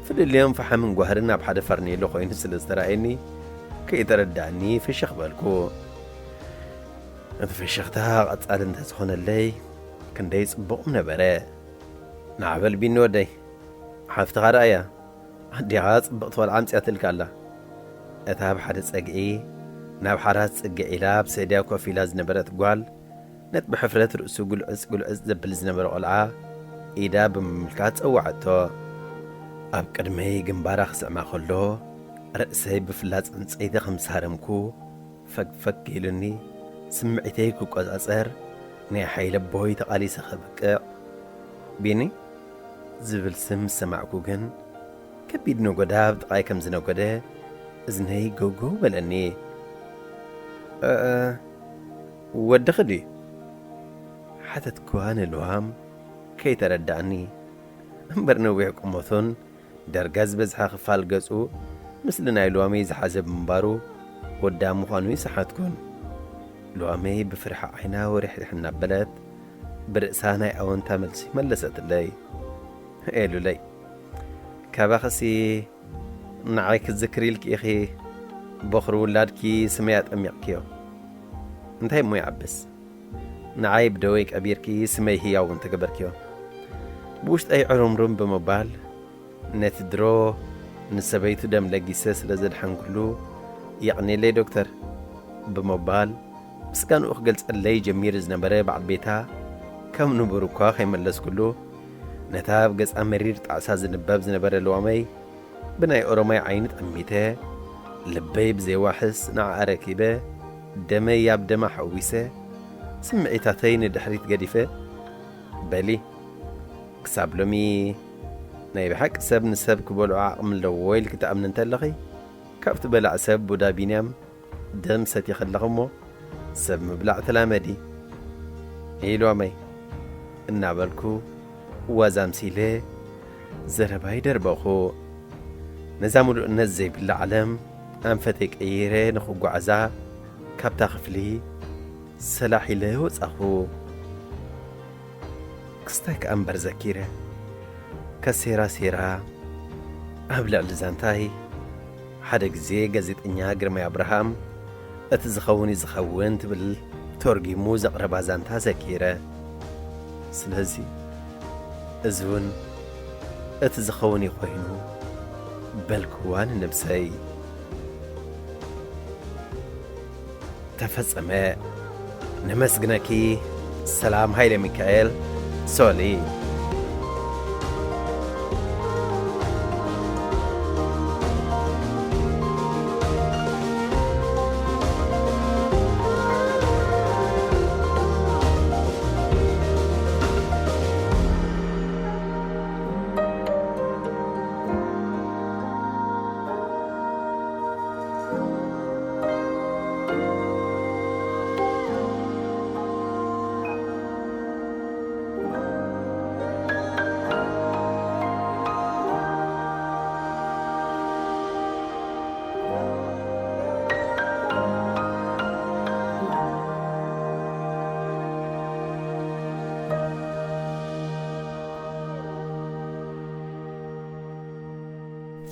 ፍልልዮም ፈሓምን ጓህርን ኣብ ሓደ ፈርኔሎ ኮይኑ ስለ ዝተረኣየኒ ከይተረዳእኒ ፍሽኽ በልኩ እቲ ፍሽኽታ ቐጻል እንተዝኾነለይ ክንደይ ጽቡቕ ነበረ ንዓበል ቢኒ ወደይ ሓፍትኻ ዳእያ ኣዲኻ ጽብቕቲ ወልዓ ኣምፅያ ትልካ ኣላ እታ ብሓደ ጸግዒ ናብ ሓራት ጽግዕ ኢላ ብሰድያ ኮፍ ኢላ ዝነበረት ጓል ነቲ ብሕፍረት ርእሱ ጉልዕጽ ዘብል ዝነበረ ቆልዓ ኢዳ ብምምልካት ጸዋዕቶ ኣብ ቅድመይ ግንባራ ክስዕማ ከሎ ርእሰይ ብፍላጽ ዕንፀይቲ ከምሳረምኩ ፈግፈግ ኢሉኒ ስምዒተይ ክቈጻጸር ናይ ሓይለ ቦይ ተቓሊሰ ኸብቅዕ ቢኒ ዝብል ስም ሰማዕኩ ግን ከቢድ ነጐዳ ብጥቓይ ከም ዝነጐደ እዝነይ ጎውጎው በለኒ ወድኺ ድዩ ሓተት ክዋን ልዋም ከይተረዳእኒ እምበር ነዊሕ ቁመቱን ደርጋ ዝበዝሓ ክፋል ገጹ ምስሊ ናይ ልዋመይ ዝሓዘ ብምባሩ ወዳ ምዃኑ ይሰሓትኩን ልዋመይ ብፍርሒ ዓይና ወሪሕሪሕ እናበለት ብርእሳ ናይ ኣወንታ መልሲ መለሰትለይ ኤሉለይ ካባኸሲ ንዓይ ክዝክር ኢልኪ ኢኺ በኽሪ ውላድኪ ስመያ ጠሚቕክዮ እንታይ እሞ ይዓብስ ንዓይ ብደወይ ቀቢርኪ ስመይ ህያውን ተገበርክዮ ብውሽጠይ ዕሩምሩም ብምባል ነቲ ድሮ ንሰበይቱ ደም ለጊሰ ስለ ዘድሓንኩሉ ይቕኒለይ ዶክተር ብምባል ምስጋንኡ ክገልጸለይ ጀሚር ዝነበረ በዓል ቤታ ከም ንብሩ እኳ ከይመለስኩሉ ነታ ኣብ ገጻ መሪር ጣዕሳ ዝንበብ ዝነበረ ልዋመይ ብናይ ኦሮማይ ዓይኒ ጠሚተ ልበይ ብዘይዋሕስ ንዓኣ ረኪበ ደመይ ኣብ ደማ ሓዊሰ ስምዒታተይ ንድሕሪት ገዲፈ በሊ ክሳብ ሎሚ ናይ ብሓቂ ሰብ ንሰብ ክበልዖ ዓቕሚ ኣለዎ ኢልክ ተኣምን እንተለኺ ካብቲ በላዕ ሰብ ቡዳ ቢንያም ደም ሰትየ ከለኹ እሞ ሰብ ምብላዕ ተላመዲ ኢልዋመይ እናበልኩ ዋዛምሲለ ዘረባይ ደርበኹ ነዛ ሙሉእነት ዘይብላ ዓለም ኣንፈተይ ቀይረ ንኽጓዓዛ ካብታ ክፍሊ ሰላሒለ ወጻኹ ክስታይ ከኣ እምበር ዘኪረ ከሴራ ሴራ ኣብ ልዕሊ ዛንታይ ሓደ ግዜ ጋዜጠኛ ግርማይ አብርሃም እቲ ዝኸውን ይዝኸውን ትብል ተርጊሙ ዘቕረባ ዛንታ ዘኪረ ስለዚ እዚ እውን እቲ ዝኸውን ይኮይኑ በልክዋን ንብሰይ ተፈጸመ ነመስግነኪ ሰላም ሃይለ ሚካኤል ሶሊ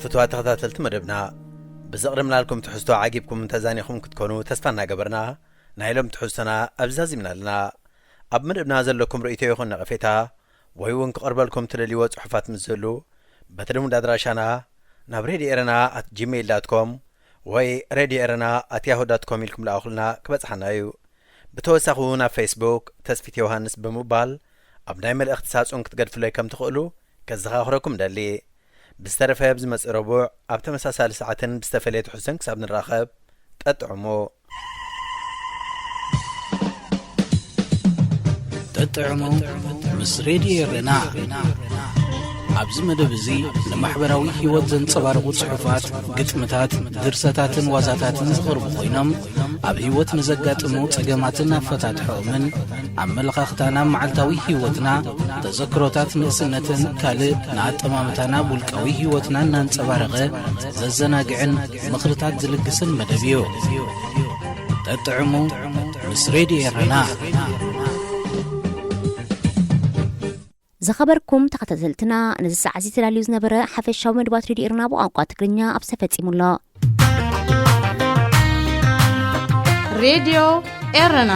ፍትዋት ተኸታተልቲ መደብና ብዘቕድምና ልኩም ትሕዝቶ ዓጊብኩም ተዛኒኹም ክትኮኑ ተስፋ እናገበርና ናይሎም ትሕዝቶና ኣብዛዚምና ኣለና ኣብ መደብና ዘለኩም ርእይቶ ይኹን ነቐፌታ ወይ እውን ክቐርበልኩም ትደልይዎ ጽሑፋት ምስ ዘሉ በትልሙድ ኣድራሻና ናብ ሬድዮ ኤረና@gmail.com ወይ ሬድዮ ኤረና @yahoo.com ኢልኩም ላኣኹልና ክበጽሓና እዩ። ብተወሳኺ እውን ኣብ ፌስቡክ ተስፊት ዮሃንስ ብምባል ኣብ ናይ መልእኽቲ ሳጹን ክትገድፍለይ ከም ትኽእሉ ከዘኻኽረኩም ደሊ። ብዝተረፈ ብዝመጽእ ረቡዕ ኣብ ተመሳሳሊ ሰዓትን ብዝተፈለየ ትሕዝቶን ክሳብ ንራኸብ ጠጥዕሙ ጠጥዕሙ ምስ ሬድዮ ኤረና ኣብዚ መደብ እዚ ንማሕበራዊ ህይወት ዘንጸባርቑ ጽሑፋት፣ ግጥምታት፣ ድርሰታትን ዋዛታትን ዝቐርቡ ኮይኖም ኣብ ህይወት ንዘጋጥሙ ጸገማትን ኣፈታትሖምን ኣመለኻኽታና መዓልታዊ ህይወትና ተዘክሮታት ንእስነትን ካልእ ንኣጠማምታና ውልቃዊ ህይወትና እናንጸባረቐ ዘዘናግዕን ምኽርታት ዝልግስን መደብ እዩ። ጠጥዕሙ ምስ ሬድዮ ኤረና ዝኸበርኩም ተኸታተልትና ነዚ ሰዓት እዚ ተዳልዩ ዝነበረ ሓፈሻዊ መደባት ሬድዮ ኤረና ብቋንቋ ትግርኛ ኣብ ተፈጺሙሎ። ሬድዮ ኤረና